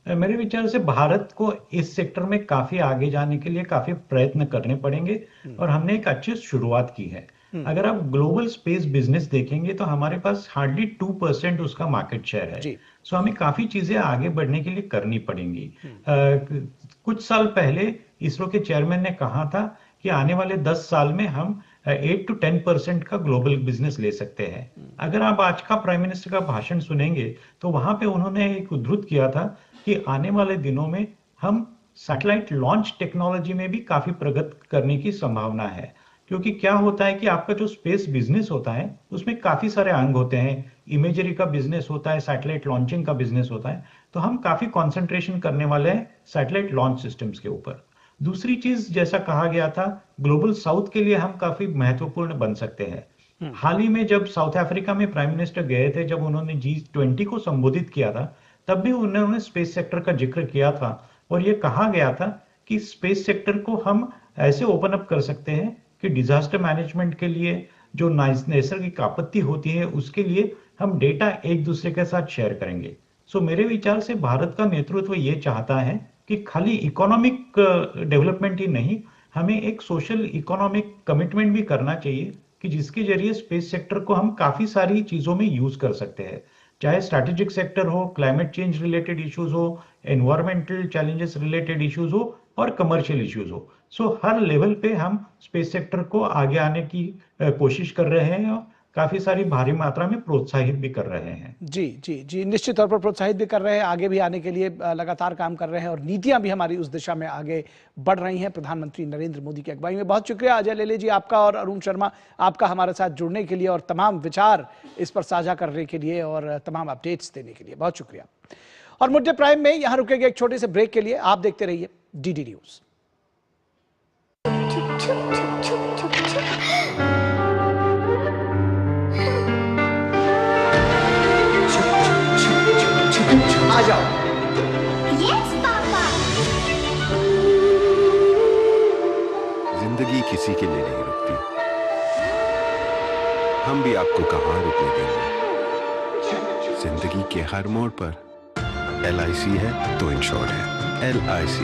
मेरे विचार से भारत को इस सेक्टर में काफी आगे जाने के लिए काफी प्रयत्न करने पड़ेंगे और हमने एक अच्छी शुरुआत की है। अगर आप ग्लोबल स्पेस बिजनेस देखेंगे तो हमारे पास हार्डली 2% उसका मार्केट शेयर है। सो हमें काफी चीजें आगे बढ़ने के लिए करनी पड़ेंगी। कुछ साल पहले इसरो के चेयरमैन ने कहा था कि आने वाले 10 साल में हम 8 to 10% का ग्लोबल बिजनेस ले सकते हैं। अगर आप आज का प्राइम मिनिस्टर का भाषण सुनेंगे तो वहां पे उन्होंने एक उद्धृत किया था कि आने वाले दिनों में हम सैटेलाइट लॉन्च टेक्नोलॉजी में भी काफी प्रगति करने की संभावना है। क्योंकि क्या होता है कि आपका जो स्पेस बिजनेस होता है उसमें काफी सारे अंग होते हैं, इमेजरी का बिजनेस होता है, सैटेलाइट लॉन्चिंग का बिजनेस होता है, तो हम काफी कंसंट्रेशन करने वाले हैं सैटेलाइट लॉन्च सिस्टम्स के ऊपर। दूसरी चीज, जैसा कहा गया था, ग्लोबल साउथ के लिए हम काफी महत्वपूर्ण बन सकते हैं। हाल ही में जब साउथ अफ्रीका में प्राइम मिनिस्टर गए थे, जब उन्होंने G20 को संबोधित किया था, तब भी उन्होंने स्पेस सेक्टर का जिक्र किया था और यह कहा गया था कि स्पेस सेक्टर को हम ऐसे ओपन अप कर सकते हैं कि डिजास्टर मैनेजमेंट के लिए, जो नैसर्गिक आपत्ति होती है उसके लिए हम डेटा एक दूसरे के साथ शेयर करेंगे। सो मेरे विचार से भारत का नेतृत्व ये चाहता है कि खाली इकोनॉमिक डेवलपमेंट ही नहीं, हमें एक सोशल इकोनॉमिक कमिटमेंट भी करना चाहिए कि जिसके जरिए स्पेस सेक्टर को हम काफी सारी चीजों में यूज कर सकते हैं, चाहे स्ट्रैटेजिक सेक्टर हो, क्लाइमेट चेंज रिलेटेड इश्यूज हो, एनवायरमेंटल चैलेंजेस रिलेटेड इश्यूज हो और कमर्शियल इश्यूज हो। सो हर लेवल पे हम स्पेस सेक्टर को आगे आने की कोशिश कर रहे हैं काफी सारी भारी मात्रा में प्रोत्साहित भी कर रहे हैं।
जी जी जी, निश्चित तौर पर प्रोत्साहित भी कर रहे हैं, आगे भी आने के लिए लगातार काम कर रहे हैं और नीतियां भी हमारी उस दिशा में आगे बढ़ रही हैं प्रधानमंत्री नरेंद्र मोदी की अगुवाई में। बहुत शुक्रिया अजय लेले जी आपका और अरुण शर्मा आपका हमारे साथ जुड़ने के लिए और तमाम विचार इस पर साझा करने के लिए और तमाम अपडेट्स देने के लिए बहुत शुक्रिया। और मुद्दे प्राइम में यहां रुकेंगे एक छोटे से ब्रेक के लिए। आप देखते रहिए डीडी न्यूज। आ जाओ।
Yes papa.
जिंदगी किसी के लिए नहीं रुकती, हम भी आपको कहां रुकने देंगे। जिंदगी के हर मोड़ पर LIC है तो इंश्योर्ड है। LIC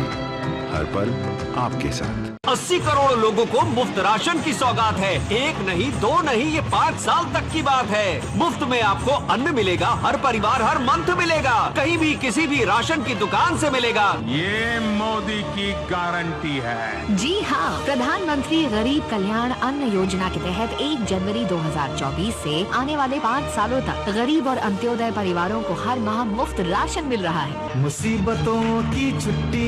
हर पल आपके साथ।
80 करोड़ लोगों को मुफ्त राशन की सौगात है। एक नहीं, दो नहीं, ये 5 साल तक की बात है। मुफ्त में आपको अन्न मिलेगा, हर परिवार हर मंथ मिलेगा, कहीं भी किसी भी राशन की दुकान से मिलेगा।
ये मोदी की गारंटी है।
जी हाँ, प्रधानमंत्री गरीब कल्याण अन्न योजना के तहत 1 जनवरी 2024 से आने वाले 5 सालों तक गरीब और अंत्योदय परिवारों को हर माह मुफ्त राशन मिल रहा है।
मुसीबतों की छुट्टी,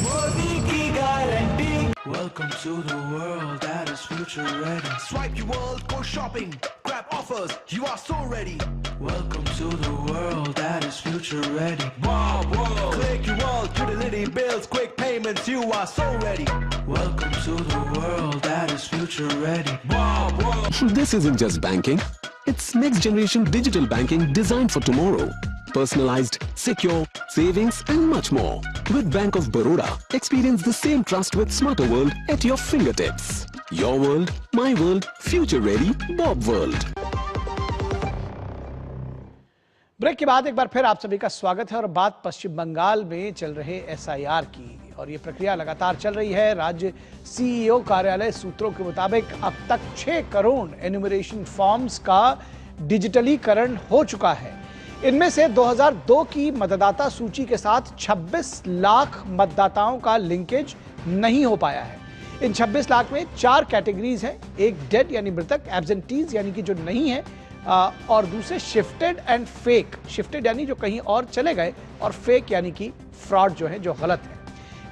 मोदी की guarantee. Welcome to the world that is future ready. Swipe your world, go shopping, grab offers, you are so ready. Welcome to the world that is future ready. Wow, wow. Click your world, utility bills, quick payments, you are so ready. Welcome to the world that is future ready. Wow, wow.
This isn't just banking, it's next generation digital banking designed for tomorrow. Personalized, secure, savings and much more. With Bank of Baroda, experience the same trust with smarter world at your fingertips. Your world, my world, future ready, Bob World.
Break के बाद एक बार फिर आप सभी का स्वागत है और बात पश्चिम बंगाल में चल रहे SIR की और ये प्रक्रिया लगातार चल रही है। राज्य CEO कार्यालय सूत्रों के मुताबिक अब तक 6 करोड़ एन्यूमरेशन फॉर्म्स का डिजिटलीकरण हो चुका है। इनमें से 2002 की मतदाता सूची के साथ 26 लाख मतदाताओं का लिंकेज नहीं हो पाया है। इन 26 लाख में 4 कैटेगरीज हैं, एक डेड यानी मृतक, एब्सेंटीज यानी कि जो नहीं है, और दूसरे शिफ्टेड एंड फेक। शिफ्टेड यानी जो कहीं और चले गए और फेक यानी कि फ्रॉड जो है, जो गलत है।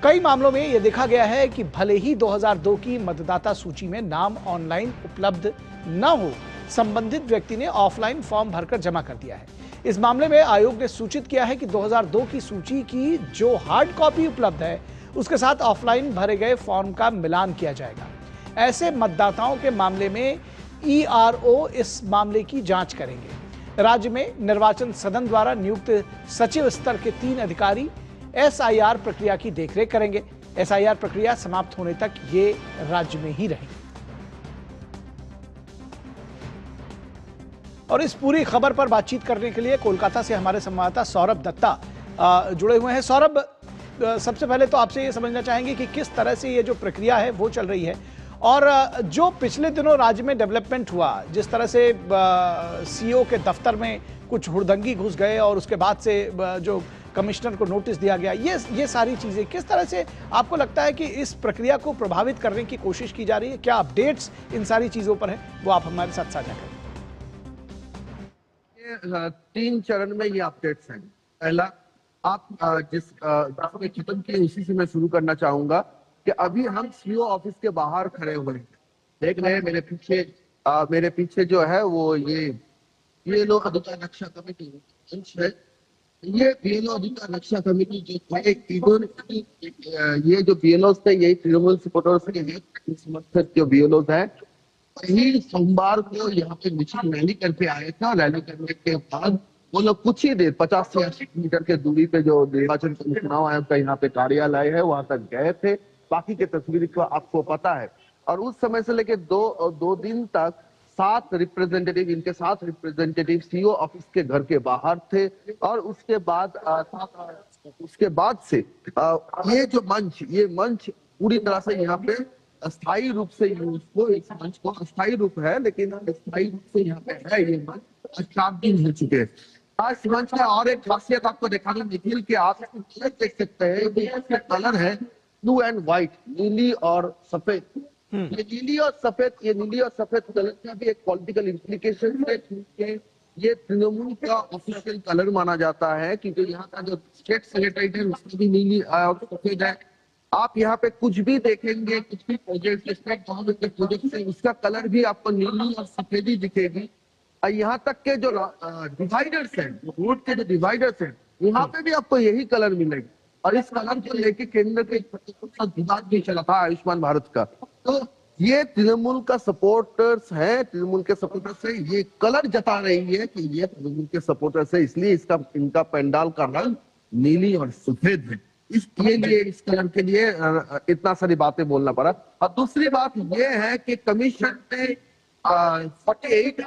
कई मामलों में यह देखा गया है कि भले ही 2002 की मतदाता सूची में नाम ऑनलाइन उपलब्ध न हो, संबंधित व्यक्ति ने ऑफलाइन फॉर्म भरकर जमा कर दिया है। इस मामले में आयोग ने सूचित किया है कि 2002 की सूची की जो हार्ड कॉपी उपलब्ध है उसके साथ ऑफलाइन भरे गए फॉर्म का मिलान किया जाएगा। ऐसे मतदाताओं के मामले में ERO इस मामले की जांच करेंगे। राज्य में निर्वाचन सदन द्वारा नियुक्त सचिव स्तर के 3 अधिकारी SIR प्रक्रिया की देखरेख करेंगे। SIR प्रक्रिया समाप्त होने तक ये राज्य में ही रहेगी। और इस पूरी खबर पर बातचीत करने के लिए कोलकाता से हमारे संवाददाता सौरभ दत्ता जुड़े हुए हैं। सौरभ, सबसे पहले तो आपसे ये समझना चाहेंगे कि किस तरह से ये जो प्रक्रिया है वो चल रही है और जो पिछले दिनों राज्य में डेवलपमेंट हुआ, जिस तरह से CEO के दफ्तर में कुछ हुड़दंगी घुस गए और उसके बाद से जो कमिश्नर को नोटिस दिया गया, ये सारी चीजें किस तरह से आपको लगता है कि इस प्रक्रिया को प्रभावित करने की कोशिश की जा रही है? क्या अपडेट्स इन सारी चीजों पर है, वो आप हमारे साथ साझा करें।
3 चरण में ये अपडेट्स हैं। पहला, आप जिस खत्म किए उसी से मैं शुरू करना चाहूंगा कि अभी हम CEO ऑफिस के बाहर खड़े हुए हैं। देख रहे हैं मेरे पीछे जो है वो ये लोग अधिकार रक्षा कमेटी है। ये BLO अधिकार रक्षा कमेटी जो ये जो BLOs थे, यही तृणमूल सपोर्टर्स के समर्थक जो BLOs हैं, वही सोमवार को यहाँ पे मिছিল रैली करके आए थे। रैली करने के बाद वो लोग कुछ ही देर 50 से 80 मीटर के दूरी पे जो निर्वाचन चुनाव आयोग का यहाँ पे कार्यालय है वहां तक गए थे। बाकी के तस्वीर को आपको पता है। और उस समय से लेके दो दिन तक 7 रिप्रेजेंटेटिव, इनके 7 रिप्रेजेंटेटिव CEO ऑफिस के घर के बाहर थे। और उसके बाद से ये मंच पूरी तरह से यहाँ पे अस्थायी रूप से इस मंच को अस्थायी रूप है, लेकिन अस्थायी रूप से यहाँ पे है ये मंच। 4 दिन हो चुके हैं। आज मंच का और एक खासियत आपको दिखाने निखिल के आप देख सकते हैं, इसके कलर है ब्लू एंड व्हाइट, नीली और सफेद। ये नीली और सफेद कलर का भी एक पॉलिटिकल इम्प्लीकेशन है, क्योंकि ये तृणमूल का ऑफिशियल कलर माना जाता है, क्योंकि यहाँ का जो स्टेट सेक्रेटरी है उसमें भी नीली और सफेद है। आप यहाँ पे कुछ भी देखेंगे, कुछ भी प्रोजेक्ट, स्टेट गवर्नमेंट के प्रोजेक्ट है, उसका कलर भी आपको नीली और सफेद ही दिखेगी। और यहाँ तक के जो डिवाइडर्स हैं, रोड के जो डिवाइडर्स हैं, यहाँ पे भी आपको यही कलर मिलेगा। और इस कलर को लेके केंद्र के विवाद भी चला था आयुष्मान भारत का। तो ये तृणमूल का सपोर्टर्स है, तृणमूल के सपोर्टर्स है, ये कलर जता रही है कि ये तृणमूल के सपोर्टर्स है, इसलिए इनका पंडाल का रंग नीली और सफेद है। इसके लिए, इस कलर के लिए इतना सारी बातें बोलना पड़ा। और दूसरी बात ये है कि कमीशन ने 48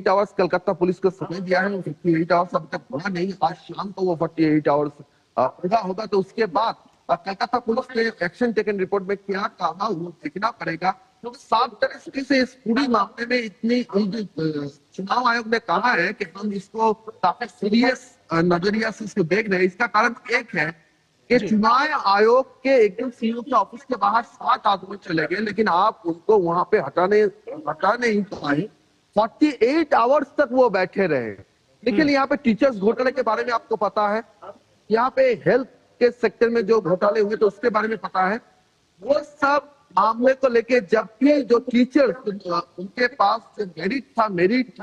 आवर्स कलकत्ता पुलिस को समय दिया है। 58 आवर्स अभी तक हुआ नहीं, आज शाम को वो 48 आवर्स पूरा होगा। तो उसके बाद कलकत्ता पुलिस ने एक्शन टेकन रिपोर्ट में क्या कहा वो देखना पड़ेगा। तो 7 तरीके से इस पूरी मामले में इतनी चुनाव आयोग ने कहा है कि हम इसको काफी सीरियस नजरिया से इसको देख रहे हैं। इसका कारण एक है कि चुनाव आयोग के एकदम सीईओ के ऑफिस के बाहर 7 आदमी चले गए, लेकिन आप उनको वहां पे हटा नहीं पाए। 48 आवर्स तक वो बैठे रहे। लेकिन यहाँ पे टीचर्स घोटाले के बारे में आपको पता है, यहाँ पे हेल्थ के सेक्टर में जो घोटाले हुए तो उसके बारे में पता है। वो सब मामले को लेके जब भी जो टीचर उनके पास जो मेरिट था, मेरिट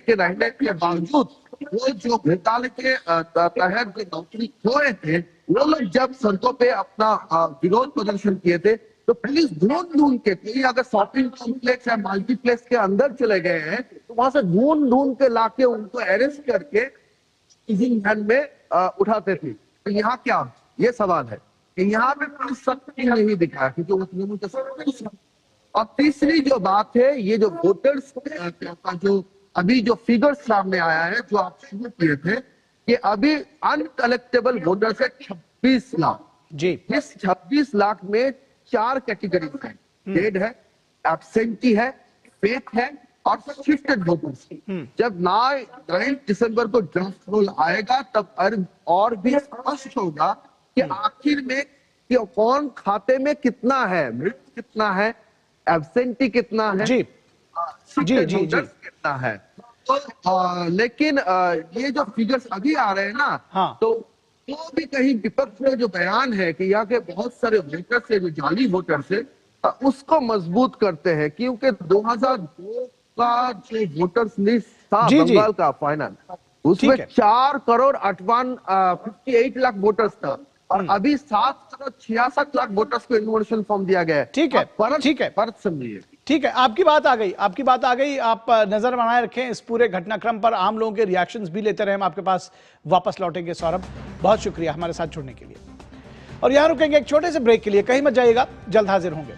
के रहने के बावजूद वो जो घोटाले के तहत जो नौकरी खोए थे, वो लोग जब सड़कों पे अपना विरोध प्रदर्शन किए थे तो पुलिस ढूंढ के, कहीं अगर शॉपिंग कॉम्प्लेक्स या मल्टीप्लेक्स के अंदर चले गए हैं तो वहां से ढूंढ के लाके उनको अरेस्ट करके वैन में उठाते थे। तो यहाँ क्या ये सवाल है कि यहाँ पे पुलिस सख्ती नहीं दिखाया, क्योंकि वो तृणमूल के। और तीसरी जो बात है, ये जो वोटर्स का जो अभी जो फिगर्स सामने आया है, जो आप शुरू किए थे, कि अभी अनकलेक्टेबल वोटर्स है 26 लाख जी। इस 26 लाख में 4 कैटेगरीज है, डेड है, एब्सेंटी है, फेक है और शिफ्टेड वोटर्स। जब 9 दिसंबर को ड्राफ्ट रोल आएगा तब और भी स्पष्ट होगा कि आखिर में कि कौन खाते में कितना है, मृत कितना है, एब्सेंटी कितना है, जी कितना है। तो लेकिन ये जो फिगर्स अभी आ रहे हैं ना, तो वो भी कहीं विपक्ष में जो बयान है कि यहाँ के बहुत सारे वोटर्स है जो जाली वोटर्स है, उसको मजबूत करते हैं। क्योंकि 2002 का जो वोटर्स लिस्ट था बंगाल का फाइनल, उसमें 4,58 लाख वोटर्स था और अभी 7,66 लाख वोटर्स को इन्विटेशन फॉर्म दिया गया है। ठीक है, फर्क समझिए।
ठीक है, आपकी बात आ गई। आप नजर बनाए रखें इस पूरे घटनाक्रम पर, आम लोगों के रिएक्शंस भी लेते रहे। हम आपके पास वापस लौटेंगे। सौरभ, बहुत शुक्रिया हमारे साथ जुड़ने के लिए। और यहां रुकेंगे एक छोटे से ब्रेक के लिए, कहीं मत जाइएगा, जल्द हाजिर होंगे।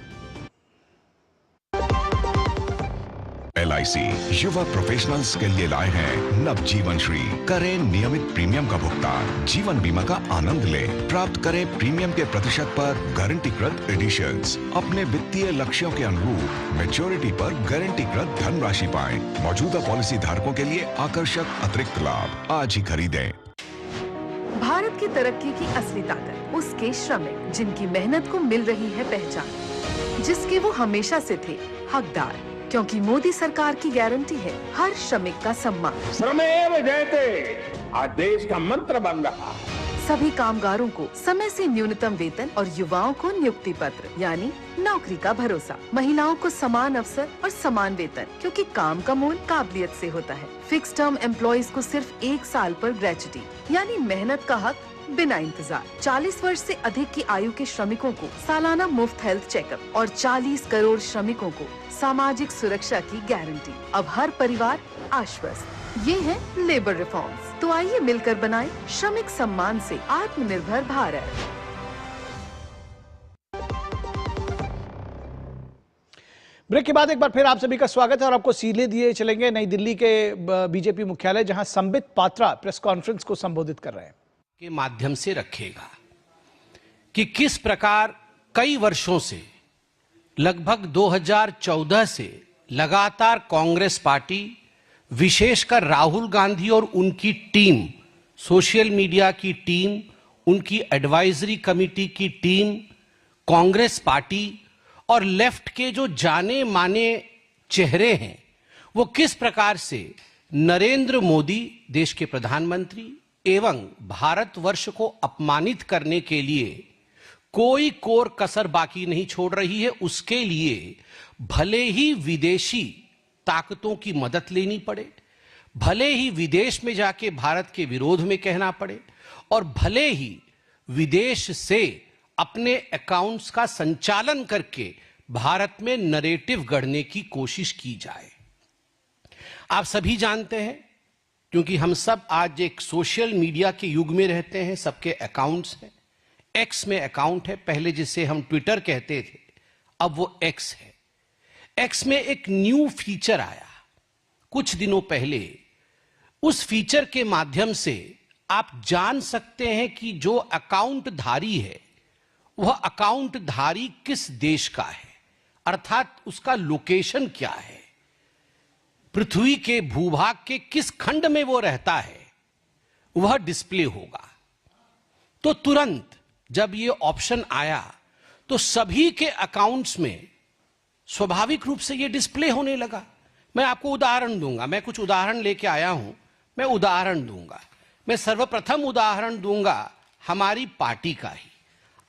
LIC युवा प्रोफेशनल्स के लिए लाए हैं नवजीवन श्री। करें नियमित प्रीमियम का भुगतान, जीवन बीमा का आनंद लें, प्राप्त करें प्रीमियम के प्रतिशत पर गारंटीकृत एडिशंस, अपने वित्तीय लक्ष्यों के अनुरूप मैच्योरिटी पर गारंटीकृत धनराशि पाएं। मौजूदा पॉलिसी धारकों के लिए आकर्षक अतिरिक्त लाभ आज ही खरीदें।
भारत की तरक्की की असली ताकत उसके श्रमिक, जिनकी मेहनत को मिल रही है पहचान, जिसके वो हमेशा से थे हकदार, क्योंकि मोदी सरकार की गारंटी है हर श्रमिक का सम्मान।
श्रमेव जयते आज देश का मंत्र बन रहा है।
सभी कामगारों को समय से न्यूनतम वेतन और युवाओं को नियुक्ति पत्र यानी नौकरी का भरोसा। महिलाओं को समान अवसर और समान वेतन, क्योंकि काम का मोल काबिलियत से होता है। फिक्स टर्म एम्प्लॉइज को सिर्फ 1 साल पर ग्रेच्युटी यानी मेहनत का हक बिना इंतजार। 40 वर्ष से अधिक की आयु के श्रमिकों को सालाना मुफ्त हेल्थ चेकअप और 40 करोड़ श्रमिकों को सामाजिक सुरक्षा की गारंटी। अब हर परिवार आश्वस्त। ये है लेबर रिफॉर्म्स। तो आइए मिलकर बनाएं श्रमिक सम्मान से आत्मनिर्भर भारत।
ब्रेक के बाद एक बार फिर आप सभी का स्वागत है और आपको सीधे दिए चलेंगे नई दिल्ली के बीजेपी मुख्यालय, जहां संबित पात्रा प्रेस कॉन्फ्रेंस को संबोधित कर रहे हैं।
के माध्यम से रखेगा कि किस प्रकार कई वर्षों से, लगभग 2014 से लगातार कांग्रेस पार्टी, विशेषकर राहुल गांधी और उनकी टीम, सोशल मीडिया की टीम, उनकी एडवाइजरी कमेटी की टीम कांग्रेस पार्टी और लेफ्ट के जो जाने माने चेहरे हैं वो किस प्रकार से नरेंद्र मोदी देश के प्रधानमंत्री एवं भारतवर्ष को अपमानित करने के लिए कोई कोर कसर बाकी नहीं छोड़ रही है। उसके लिए भले ही विदेशी ताकतों की मदद लेनी पड़े, भले ही विदेश में जाके भारत के विरोध में कहना पड़े और भले ही विदेश से अपने अकाउंट्स का संचालन करके भारत में नरेटिव गढ़ने की कोशिश की जाए। आप सभी जानते हैं, क्योंकि हम सब आज एक सोशल मीडिया के युग में रहते हैं, सबके अकाउंट्स हैं। एक्स में अकाउंट है, पहले जिसे हम ट्विटर कहते थे, अब वो एक्स है। एक्स में एक न्यू फीचर आया कुछ दिनों पहले। उस फीचर के माध्यम से आप जान सकते हैं कि जो अकाउंट धारी है वह अकाउंट धारी किस देश का है, अर्थात उसका लोकेशन क्या है, पृथ्वी के भूभाग के किस खंड में वो रहता है, वह डिस्प्ले होगा। तो तुरंत जब ये ऑप्शन आया तो सभी के अकाउंट्स में स्वाभाविक रूप से ये डिस्प्ले होने लगा। मैं आपको उदाहरण दूंगा, मैं कुछ उदाहरण लेके आया हूं, मैं उदाहरण दूंगा। मैं सर्वप्रथम उदाहरण दूंगा हमारी पार्टी का ही।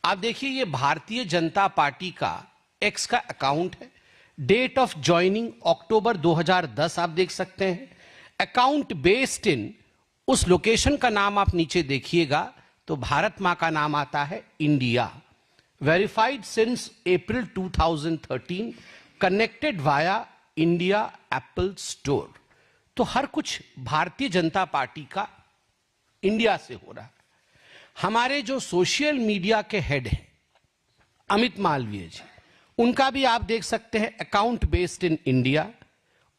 आप देखिए, ये भारतीय जनता पार्टी का एक्स का अकाउंट है। डेट ऑफ ज्वाइनिंग अक्टूबर 2010 आप देख सकते हैं। अकाउंट बेस्ड इन, उस लोकेशन का नाम आप नीचे देखिएगा तो भारत मां का नाम आता है India. Verified since April 2013, connected via India Apple store. तो हर कुछ भारतीय जनता पार्टी का इंडिया से हो रहा है। हमारे जो सोशल मीडिया के हेड हैं अमित मालवीय जी, उनका भी आप देख सकते हैं अकाउंट बेस्ड इन इंडिया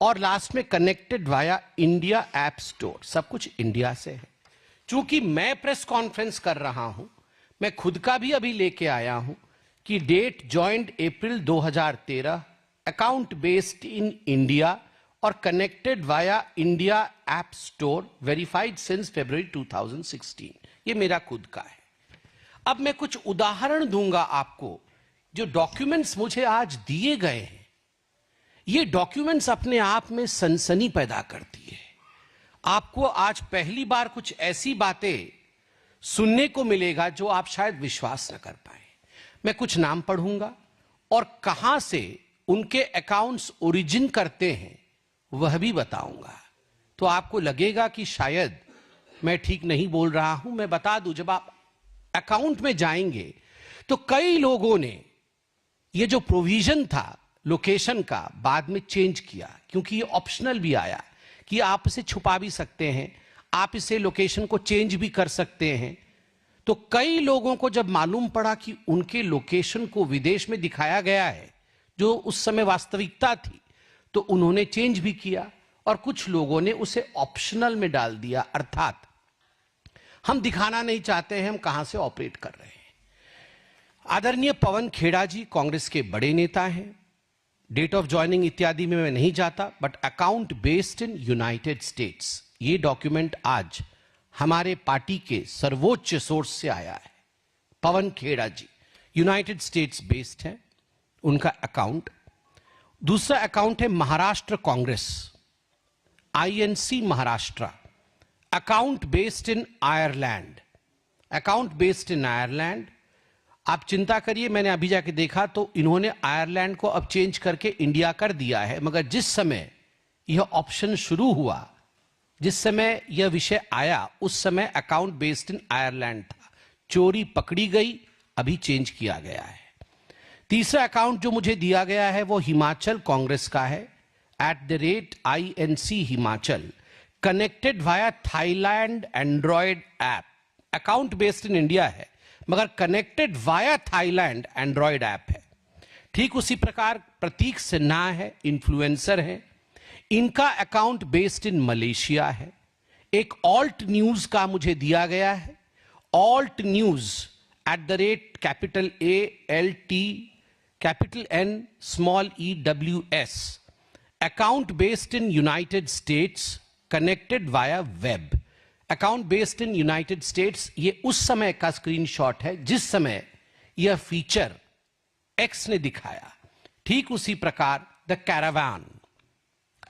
और लास्ट में connected via India app store. सब कुछ इंडिया से है। चूंकि मैं प्रेस कॉन्फ्रेंस कर रहा हूं, मैं खुद का भी अभी लेके आया हूं कि date joined April 2013, account based in India और connected via India app store, verified since February 2016। ये मेरा खुद का है। अब मैं कुछ उदाहरण दूंगा आपको। जो डॉक्यूमेंट्स मुझे आज दिए गए हैं, ये डॉक्यूमेंट्स अपने आप में सनसनी पैदा करती है। आपको आज पहली बार कुछ ऐसी बातें सुनने को मिलेगा जो आप शायद विश्वास न कर पाए। मैं कुछ नाम पढ़ूंगा और कहां से उनके अकाउंट्स ओरिजिन करते हैं वह भी बताऊंगा। तो आपको लगेगा कि शायद मैं ठीक नहीं बोल रहा हूं। मैं बता दूं, जब आप अकाउंट में जाएंगे तो कई लोगों ने ये जो प्रोविजन था लोकेशन का बाद में चेंज किया, क्योंकि ये ऑप्शनल भी आया कि आप इसे छुपा भी सकते हैं, आप इसे लोकेशन को चेंज भी कर सकते हैं। तो कई लोगों को जब मालूम पड़ा कि उनके लोकेशन को विदेश में दिखाया गया है जो उस समय वास्तविकता थी, तो उन्होंने चेंज भी किया और कुछ लोगों ने उसे ऑप्शनल में डाल दिया, अर्थात हम दिखाना नहीं चाहते हैं हम कहां से ऑपरेट कर रहे हैं। आदरणीय पवन खेड़ा जी कांग्रेस के बड़े नेता हैं। डेट ऑफ ज्वाइनिंग इत्यादि में मैं नहीं जाता, but account based in United states, ये डॉक्यूमेंट आज हमारे पार्टी के सर्वोच्च सोर्स से आया है। पवन खेड़ा जी यूनाइटेड स्टेट्स बेस्ड हैं उनका अकाउंट। दूसरा अकाउंट है Maharashtra Congress, INC Maharashtra, account based इन आयरलैंड, अकाउंट बेस्ड इन आयरलैंड। आप चिंता करिए, मैंने अभी जाके देखा तो इन्होंने आयरलैंड को अब चेंज करके इंडिया कर दिया है, मगर जिस समय यह ऑप्शन शुरू हुआ, जिस समय यह विषय आया, उस समय अकाउंट बेस्ड इन आयरलैंड था। चोरी पकड़ी गई, अभी चेंज किया गया है। तीसरा अकाउंट जो मुझे दिया गया है वो हिमाचल कांग्रेस का है, @INC Himachal, connected via Thailand Android app. Account based in India है मगर connected via Thailand Android app है। ठीक उसी प्रकार प्रतीक सिन्हा है, इन्फ्लुएंसर है, इनका अकाउंट बेस्ड इन मलेशिया है। एक ऑल्ट न्यूज का मुझे दिया गया है, alt news @capital ALT capital N small EWS, account based in United states, connected via web. Account based in United states, ये उस समय का स्क्रीनशॉट है जिस समय यह फीचर एक्स ने दिखाया, ठीक उसी प्रकार the caravan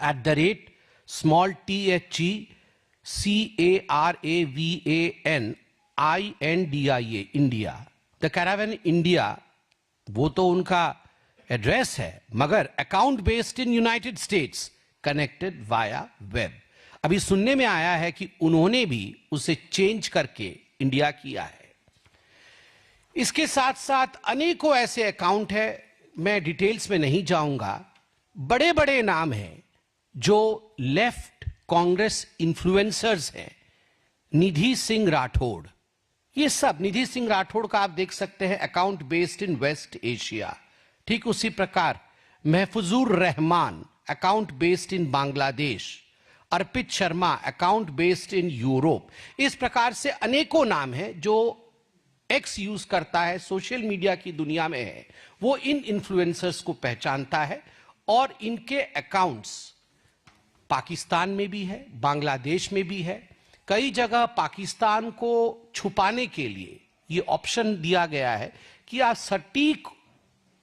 @THECARAVANINDIA India, the caravan India, वो तो उनका एड्रेस है, मगर account based in United states, connected via web. अभी सुनने में आया है कि उन्होंने भी उसे चेंज करके इंडिया किया है। इसके साथ साथ अनेकों ऐसे अकाउंट है, मैं डिटेल्स में नहीं जाऊंगा, बड़े बड़े नाम हैं जो लेफ्ट कांग्रेस इन्फ्लुएंसर्स हैं। निधि सिंह राठौड़, ये सब निधि सिंह राठौड़ का आप देख सकते हैं account based in West Asia. ठीक उसी प्रकार Mahfuzur Rahman account based in Bangladesh, Arpit Sharma account based in Europe. इस प्रकार से अनेकों नाम हैं जो एक्स यूज करता है, सोशल मीडिया की दुनिया में है, वो इन इन्फ्लुएंसर्स को पहचानता है और इनके अकाउंट्स पाकिस्तान में भी है, बांग्लादेश में भी है। कई जगह पाकिस्तान को छुपाने के लिए ये ऑप्शन दिया गया है कि आप सटीक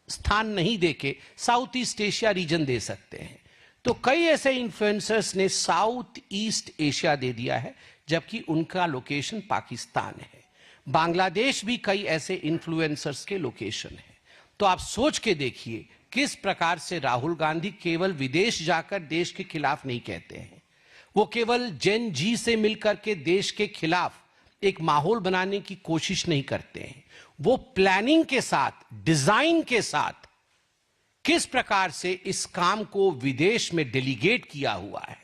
स्थान नहीं देके साउथ ईस्ट एशिया रीजन दे सकते हैं। तो कई ऐसे इन्फ्लुएंसर्स ने साउथ ईस्ट एशिया दे दिया है, जबकि उनका लोकेशन पाकिस्तान है। बांग्लादेश भी कई ऐसे इन्फ्लुएंसर्स के लोकेशन है। तो आप सोच के देखिए किस प्रकार से राहुल गांधी केवल विदेश जाकर देश के खिलाफ नहीं कहते हैं, वो केवल जेन जी से मिलकर के देश के खिलाफ एक माहौल बनाने की कोशिश नहीं करते हैं, वो प्लानिंग के साथ, डिजाइन के साथ किस प्रकार से इस काम को विदेश में डेलीगेट किया हुआ है,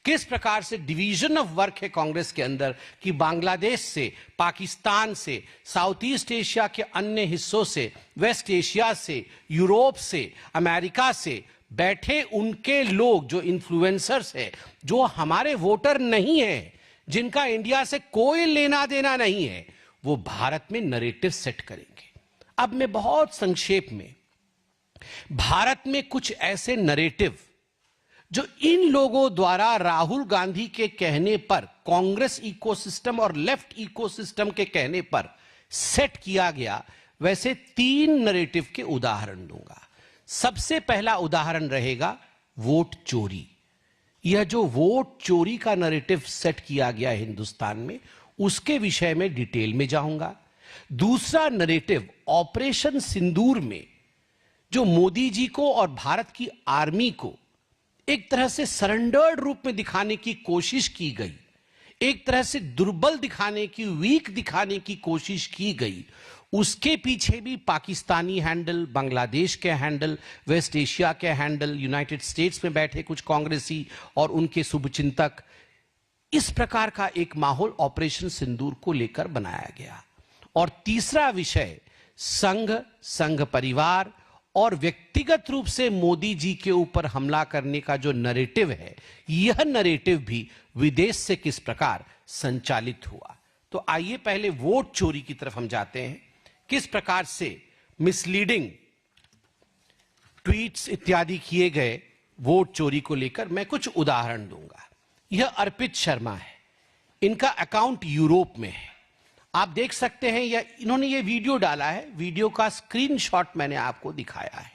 किस प्रकार से डिवीजन ऑफ वर्क है कांग्रेस के अंदर कि बांग्लादेश से, पाकिस्तान से, साउथ ईस्ट एशिया के अन्य हिस्सों से, वेस्ट एशिया से, यूरोप से, अमेरिका से बैठे उनके लोग जो इन्फ्लुएंसर्स है, जो हमारे वोटर नहीं है, जिनका इंडिया से कोई लेना देना नहीं है, वो भारत में नरेटिव सेट करेंगे। अब मैं बहुत संक्षेप में, भारत में कुछ ऐसे नरेटिव जो इन लोगों द्वारा राहुल गांधी के कहने पर, कांग्रेस इकोसिस्टम और लेफ्ट इकोसिस्टम के कहने पर सेट किया गया, वैसे 3 नरेटिव के उदाहरण दूंगा। सबसे पहला उदाहरण रहेगा वोट चोरी। यह जो वोट चोरी का नरेटिव सेट किया गया है हिंदुस्तान में, उसके विषय में डिटेल में जाऊंगा। दूसरा नरेटिव ऑपरेशन सिंदूर में जो मोदी जी को और भारत की आर्मी को एक तरह से सरेंडर्ड रूप में दिखाने की कोशिश की गई, एक तरह से दुर्बल दिखाने की, वीक दिखाने की कोशिश की गई, उसके पीछे भी पाकिस्तानी हैंडल, बांग्लादेश के हैंडल, वेस्ट एशिया के हैंडल, यूनाइटेड स्टेट्स में बैठे कुछ कांग्रेसी और उनके शुभचिंतक, इस प्रकार का एक माहौल ऑपरेशन सिंदूर को लेकर बनाया गया। और तीसरा विषय संघ परिवार और व्यक्तिगत रूप से मोदी जी के ऊपर हमला करने का जो नरेटिव है, यह नरेटिव भी विदेश से किस प्रकार संचालित हुआ। तो आइए पहले वोट चोरी की तरफ हम जाते हैं। किस प्रकार से मिसलीडिंग ट्वीट्स इत्यादि किए गए वोट चोरी को लेकर, मैं कुछ उदाहरण दूंगा। यह अर्पित शर्मा है, इनका अकाउंट यूरोप में है, आप देख सकते हैं। इन्होंने ये वीडियो डाला है, वीडियो का स्क्रीनशॉट मैंने आपको दिखाया है।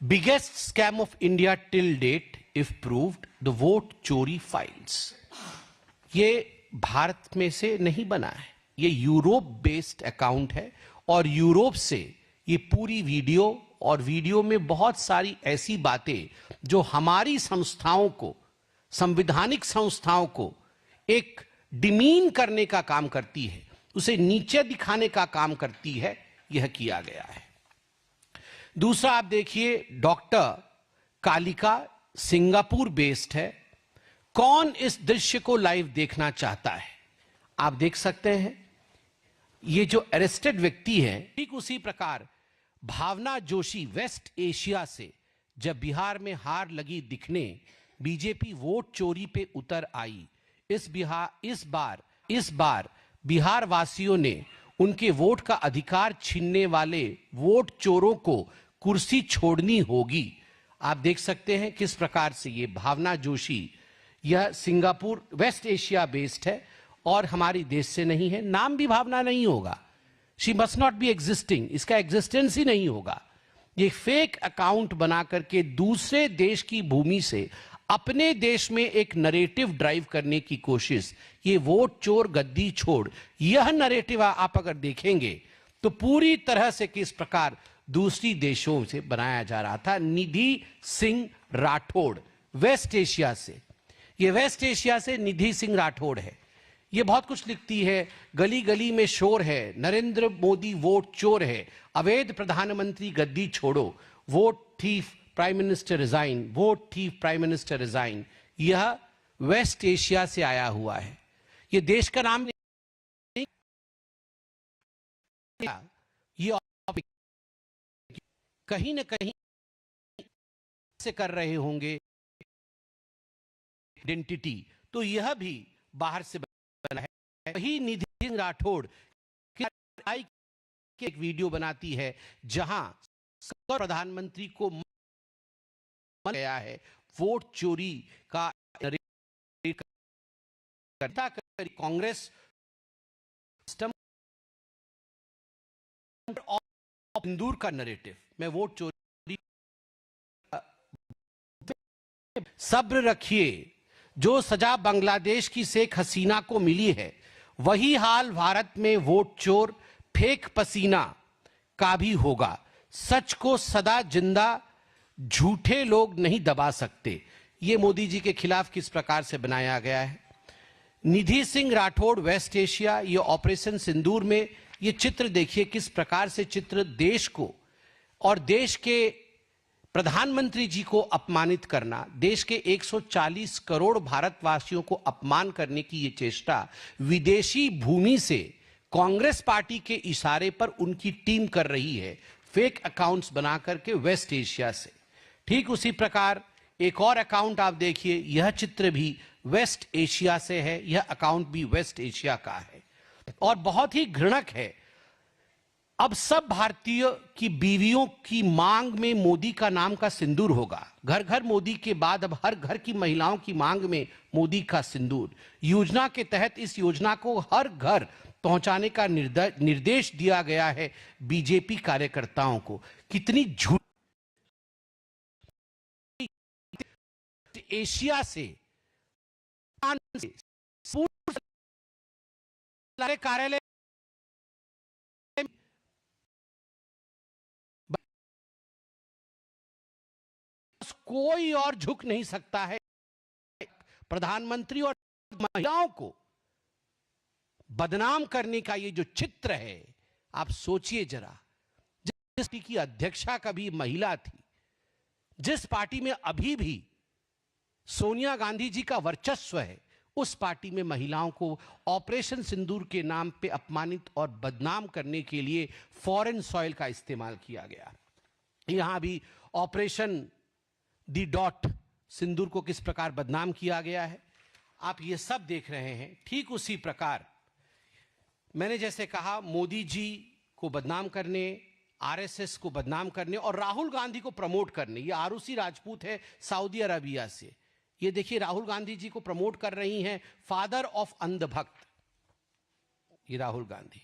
Biggest scam of India till date if proved, the vote चोरी फाइल्स। ये भारत में से नहीं बना है, ये यूरोप बेस्ड अकाउंट है और यूरोप से ये पूरी वीडियो, और वीडियो में बहुत सारी ऐसी बातें जो हमारी संस्थाओं को, संवैधानिक संस्थाओं को एक डिमीन करने का काम करती है, उसे नीचे दिखाने का काम करती है, यह किया गया है। दूसरा आप देखिए, डॉक्टर कालिका सिंगापुर बेस्ड है। कौन इस दृश्य को लाइव देखना चाहता है? आप देख सकते हैं, ये जो अरेस्टेड व्यक्ति है, ठीक उसी प्रकार भावना जोशी वेस्ट एशिया से जब बिहार में हार लगी दिखने, बीजेपी वोट चोरी पे उतर आई। इस बार बिहार वासियों ने उनके वोट का अधिकार छीनने वाले वोट चोरों को कुर्सी छोड़नी होगी। आप देख सकते हैं किस प्रकार से ये भावना जोशी, यह सिंगापुर वेस्ट एशिया बेस्ड है और हमारी देश से नहीं है, नाम भी भावना नहीं होगा, she must not be existing, इसका एग्जिस्टेंस ही नहीं होगा। ये फेक अकाउंट बना करके दूसरे देश की भूमि से अपने देश में एक नरेटिव ड्राइव करने की कोशिश, ये वोट चोर गद्दी छोड़, यह नरेटिव आप अगर देखेंगे तो पूरी तरह से किस प्रकार दूसरी देशों से बनाया जा रहा था। निधि सिंह राठौड़ वेस्ट एशिया से, ये वेस्ट एशिया से निधि सिंह राठौड़ है, ये बहुत कुछ लिखती है। गली गली में शोर है, नरेंद्र मोदी वोट चोर है, अवैध प्रधानमंत्री गद्दी छोड़ो, vote thief prime minister resign, vote thief prime minister resign. यह वेस्ट एशिया से आया हुआ है, ये देश का नाम नहीं, ये कहीं ना कहीं से कर रहे होंगे आइडेंटिटी, तो यह भी बाहर से बना है। वही निधि सिंह राठौड़ एक वीडियो बनाती है जहां प्रधानमंत्री को गया है वोट चोरी का कांग्रेस सिंदूर का नरेटिव में वोट चोरी। सब्र रखिए, जो सजा बांग्लादेश की शेख हसीना को मिली है वही हाल भारत में वोट चोर फेक पसीना का भी होगा। सच को सदा जिंदा झूठे लोग नहीं दबा सकते। ये मोदी जी के खिलाफ किस प्रकार से बनाया गया है। निधि सिंह राठौड़ वेस्ट एशिया, ये ऑपरेशन सिंदूर में ये चित्र देखिए किस प्रकार से चित्र देश को और देश के प्रधानमंत्री जी को अपमानित करना, देश के 140 करोड़ भारतवासियों को अपमान करने की ये चेष्टा विदेशी भूमि से कांग्रेस पार्टी के इशारे पर उनकी टीम कर रही है, फेक अकाउंट्स बना करके वेस्ट एशिया से। ठीक उसी प्रकार एक और अकाउंट आप देखिए, यह चित्र भी वेस्ट एशिया से है, यह अकाउंट भी वेस्ट एशिया का है और बहुत ही घृणक है। अब सब भारतीय की बीवियों की मांग में मोदी का नाम का सिंदूर होगा। घर घर मोदी के बाद अब हर घर की महिलाओं की मांग में मोदी का सिंदूर। योजना के तहत इस योजना को हर घर पहुंचाने का निर्देश दिया गया है बीजेपी कार्यकर्ताओं को। कितनी झूठ एशिया से कार्यालय कोई और झुक नहीं सकता है। प्रधानमंत्री और महिलाओं को बदनाम करने का ये जो चित्र है, आप सोचिए जरा। जिस पार्टी की अध्यक्षा कभी महिला थी, जिस पार्टी में अभी भी सोनिया गांधी जी का वर्चस्व है, उस पार्टी में महिलाओं को ऑपरेशन सिंदूर के नाम पे अपमानित और बदनाम करने के लिए फॉरेन सॉइल का इस्तेमाल किया गया। यहां भी ऑपरेशन दी डॉट सिंदूर को किस प्रकार बदनाम किया गया है, आप ये सब देख रहे हैं। ठीक उसी प्रकार मैंने जैसे कहा, मोदी जी को बदनाम करने, आरएसएस को बदनाम करने और राहुल गांधी को प्रमोट करने। ये आरुषि राजपूत है सऊदी अरबिया से, ये देखिए राहुल गांधी जी को प्रमोट कर रही हैं, फादर ऑफ अंधभक्त। ये राहुल गांधी,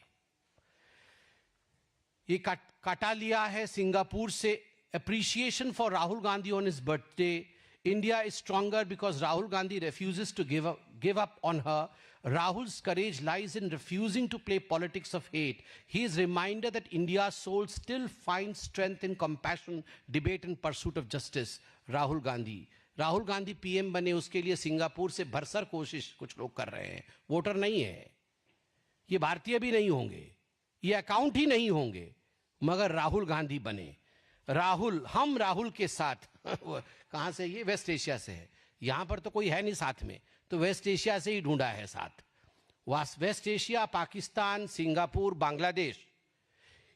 ये काटा लिया है सिंगापुर से। Appreciation for Rahul Gandhi on his birthday. India is stronger because Rahul Gandhi refuses to give up on her. Rahul's courage lies in refusing to play politics of hate. He is reminded that India's soul still finds strength in compassion, debate and pursuit of justice. Rahul Gandhi. Rahul Gandhi PM बने, उसके लिए Singapore से भरसर कोशिश कुछ लोग कर रहे हैं। वोटर नहीं है, ये भारतीय भी नहीं होंगे, ये अकाउंट ही नहीं होंगे, मगर राहुल गांधी बने। राहुल, हम राहुल के साथ कहां से? ये वेस्ट एशिया से है। यहां पर तो कोई है नहीं साथ में, तो वेस्ट एशिया से ही ढूंढा है साथ। West Asia, Pakistan, Singapore, Bangladesh,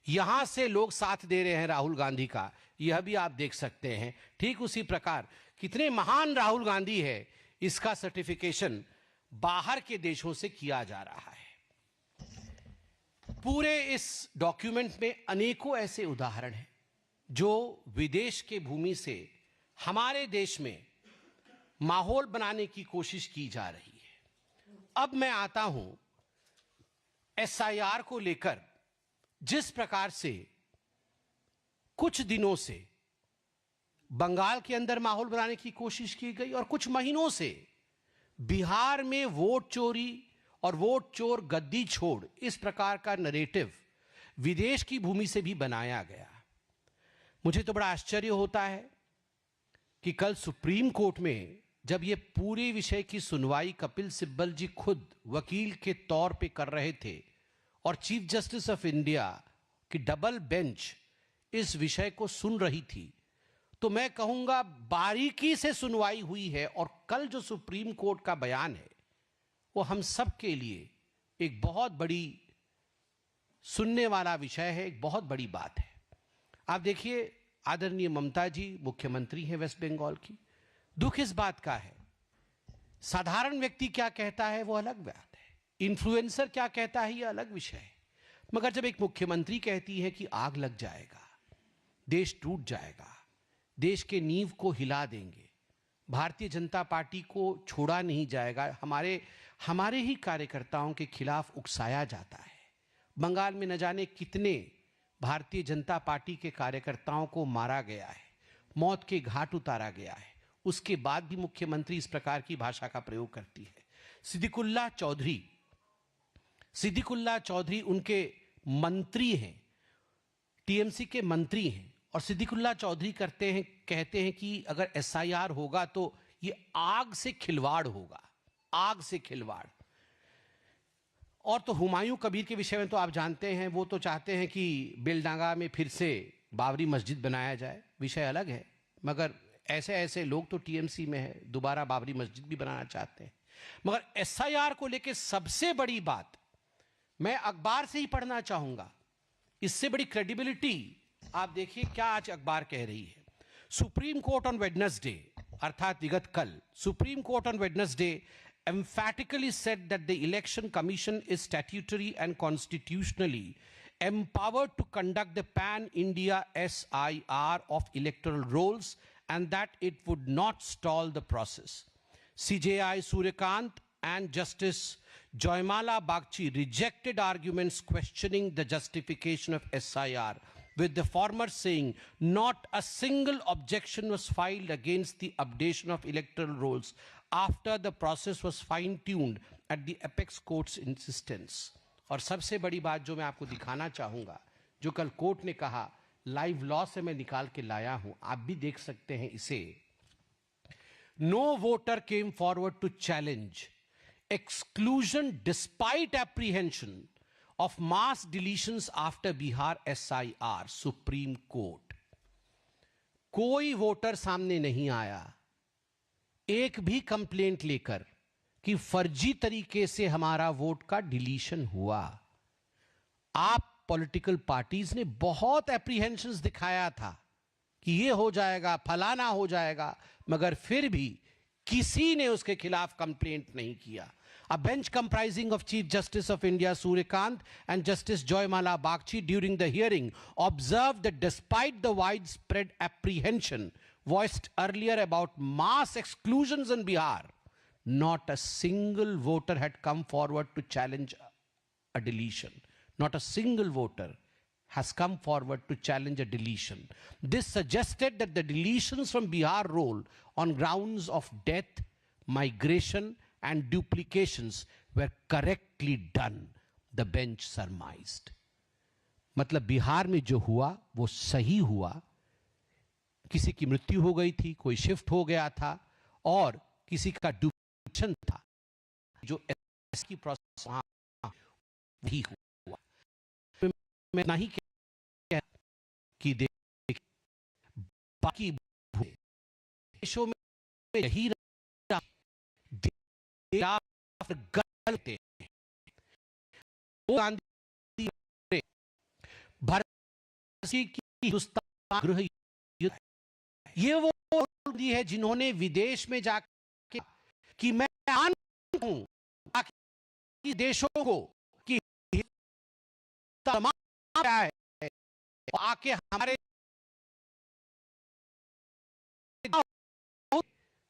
यहां से लोग साथ दे रहे हैं राहुल गांधी का। यह भी आप देख सकते हैं। ठीक उसी प्रकार कितने महान राहुल गांधी है, इसका सर्टिफिकेशन बाहर के देशों से किया जा रहा है। पूरे इस डॉक्यूमेंट में अनेकों ऐसे उदाहरण हैं जो विदेश के भूमि से हमारे देश में माहौल बनाने की कोशिश की जा रही है। अब मैं आता हूं एसआईआर को लेकर, जिस प्रकार से कुछ दिनों से बंगाल के अंदर माहौल बनाने की कोशिश की गई और कुछ महीनों से बिहार में वोट चोरी और वोट चोर गद्दी छोड़ इस प्रकार का नरेटिव विदेश की भूमि से भी बनाया गया। मुझे तो बड़ा आश्चर्य होता है कि कल सुप्रीम कोर्ट में जब ये पूरे विषय की सुनवाई कपिल सिब्बल जी खुद वकील के तौर पे कर रहे थे और चीफ जस्टिस ऑफ इंडिया की डबल बेंच इस विषय को सुन रही थी, तो मैं कहूंगा बारीकी से सुनवाई हुई है। और कल जो सुप्रीम कोर्ट का बयान है वो हम सब के लिए एक बहुत बड़ी सुनने वाला विषय है, एक बहुत बड़ी बात है। आप देखिए, आदरणीय ममता जी मुख्यमंत्री हैं वेस्ट बंगाल की। दुख इस बात का है, साधारण व्यक्ति क्या कहता है वो अलग बात है, इन्फ्लुएंसर क्या कहता है ये अलग विषय है, मगर जब एक मुख्यमंत्री कहती है कि आग लग जाएगा, देश टूट जाएगा, देश के नींव को हिला देंगे, भारतीय जनता पार्टी को छोड़ा नहीं जाएगा, हमारे ही कार्यकर्ताओं के खिलाफ उकसाया जाता है। बंगाल में न जाने कितने भारतीय जनता पार्टी के कार्यकर्ताओं को मारा गया है, मौत के घाट उतारा गया है, उसके बाद भी मुख्यमंत्री इस प्रकार की भाषा का प्रयोग करती है। सिद्दीकुल्ला चौधरी उनके मंत्री हैं, टीएमसी के मंत्री हैं, और सिद्दीकुल्ला चौधरी कहते हैं कि अगर एसआईआर होगा तो ये आग से खिलवाड़ होगा, आग से खिलवाड़। और तो हुमायूं कबीर के विषय में तो आप जानते हैं, वो तो चाहते हैं कि बेलडांगा में फिर से बाबरी मस्जिद बनाया जाए, विषय अलग है, मगर ऐसे लोग तो टीएमसी में है, दोबारा बाबरी मस्जिद भी बनाना चाहते हैं। मगर एसआईआर को लेकर सबसे बड़ी बात मैं अखबार से ही पढ़ना चाहूंगा, इससे बड़ी क्रेडिबिलिटी आप देखिए क्या आज अखबार कह रही है। सुप्रीम कोर्ट ऑन वेडनेसडे, अर्थात विगत कल, supreme court on Wednesday emphatically said that the election commission is statutory and constitutionally empowered to conduct the pan-India SIR of electoral rolls and that it would not stall the process. CJI Suryakant and Justice Joymala Bagchi rejected arguments questioning the justification of SIR, with the former saying not a single objection was filed against the updation of electoral rolls after the process was fine-tuned at the apex court's insistence. और सबसे बड़ी बात जो मैं आपको दिखाना चाहूंगा, जो कल कोर्ट ने कहा, लाइव लॉ से मैं निकाल के लाया हूं, आप भी देख सकते हैं इसे। No voter came forward to challenge exclusion despite apprehension of mass deletions after Bihar SIR, Supreme Court. कोई वोटर सामने नहीं आया एक भी कंप्लेंट लेकर कि फर्जी तरीके से हमारा वोट का डिलीशन हुआ। आप पॉलिटिकल पार्टीज ने बहुत एप्रीहेंशंस दिखाया था कि ये हो जाएगा, फलाना हो जाएगा, मगर फिर भी किसी ने उसके खिलाफ कंप्लेंट नहीं किया। A bench comprising of Chief Justice of India Suryakant and Justice Joymala Bagchi during the hearing observed that despite the widespread apprehension voiced earlier about mass exclusions in Bihar, not a single voter had come forward to challenge a deletion. Not a single voter has come forward to challenge a deletion. This suggested that the deletions from Bihar roll on grounds of death, migration, and duplications were correctly done, the bench surmised. मतलब बिहार में जो हुआ वो सही हुआ, किसी की मृत्यु हो गई थी, कोई शिफ्ट हो गया था और किसी का डुप्लीकेशन था, जो की प्रोसेस वहां भी हुआ। मैं नहीं कह कि बाकी देशों में यही गलते गांधी भारत की हिंदुस्तान गृह युद्ध, ये वो गांधी है जिन्होंने विदेश में जाके कि मैं हूं बाकी देशों को कि तमाम है आके हमारे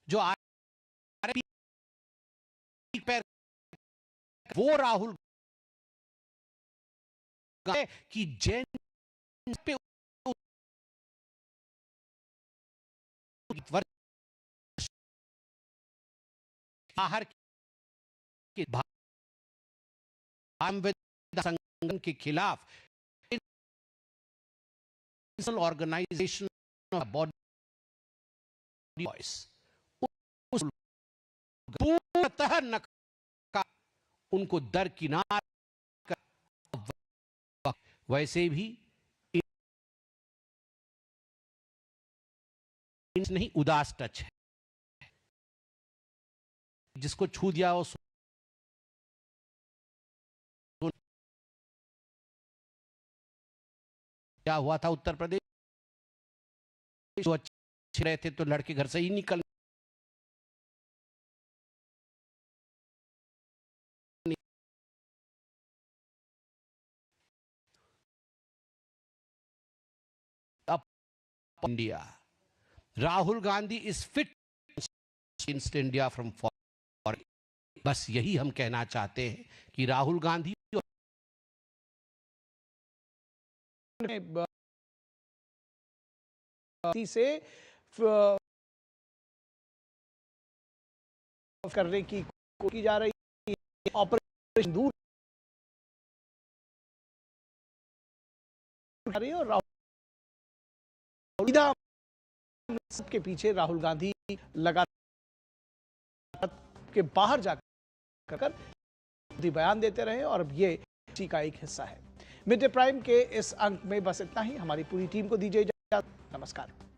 जो पैर वो राहुल की जैन पे बाहर के संगठन के खिलाफ ऑर्गेनाइजेशन बॉडी पूर्णतः नकार उनको दरकिनार कर, वैसे भी नहीं उदास टच है, जिसको छू दिया वो क्या हुआ था उत्तर प्रदेश, जो अच्छे रहे थे तो लड़के घर से ही निकल India. Rahul Gandhi is fit against India from foreign. बस यही हम कहना चाहते हैं कि राहुल गांधी
से करने की कोशिश की जा रही है, ऑपरेशन दूर और राहुल के पीछे राहुल गांधी लगातार के बाहर जाकर बयान देते रहे और अब ये इसी का एक हिस्सा है। मिड डे प्राइम के इस अंक में बस इतना ही। हमारी पूरी टीम को दीजिए इजाजत। नमस्कार।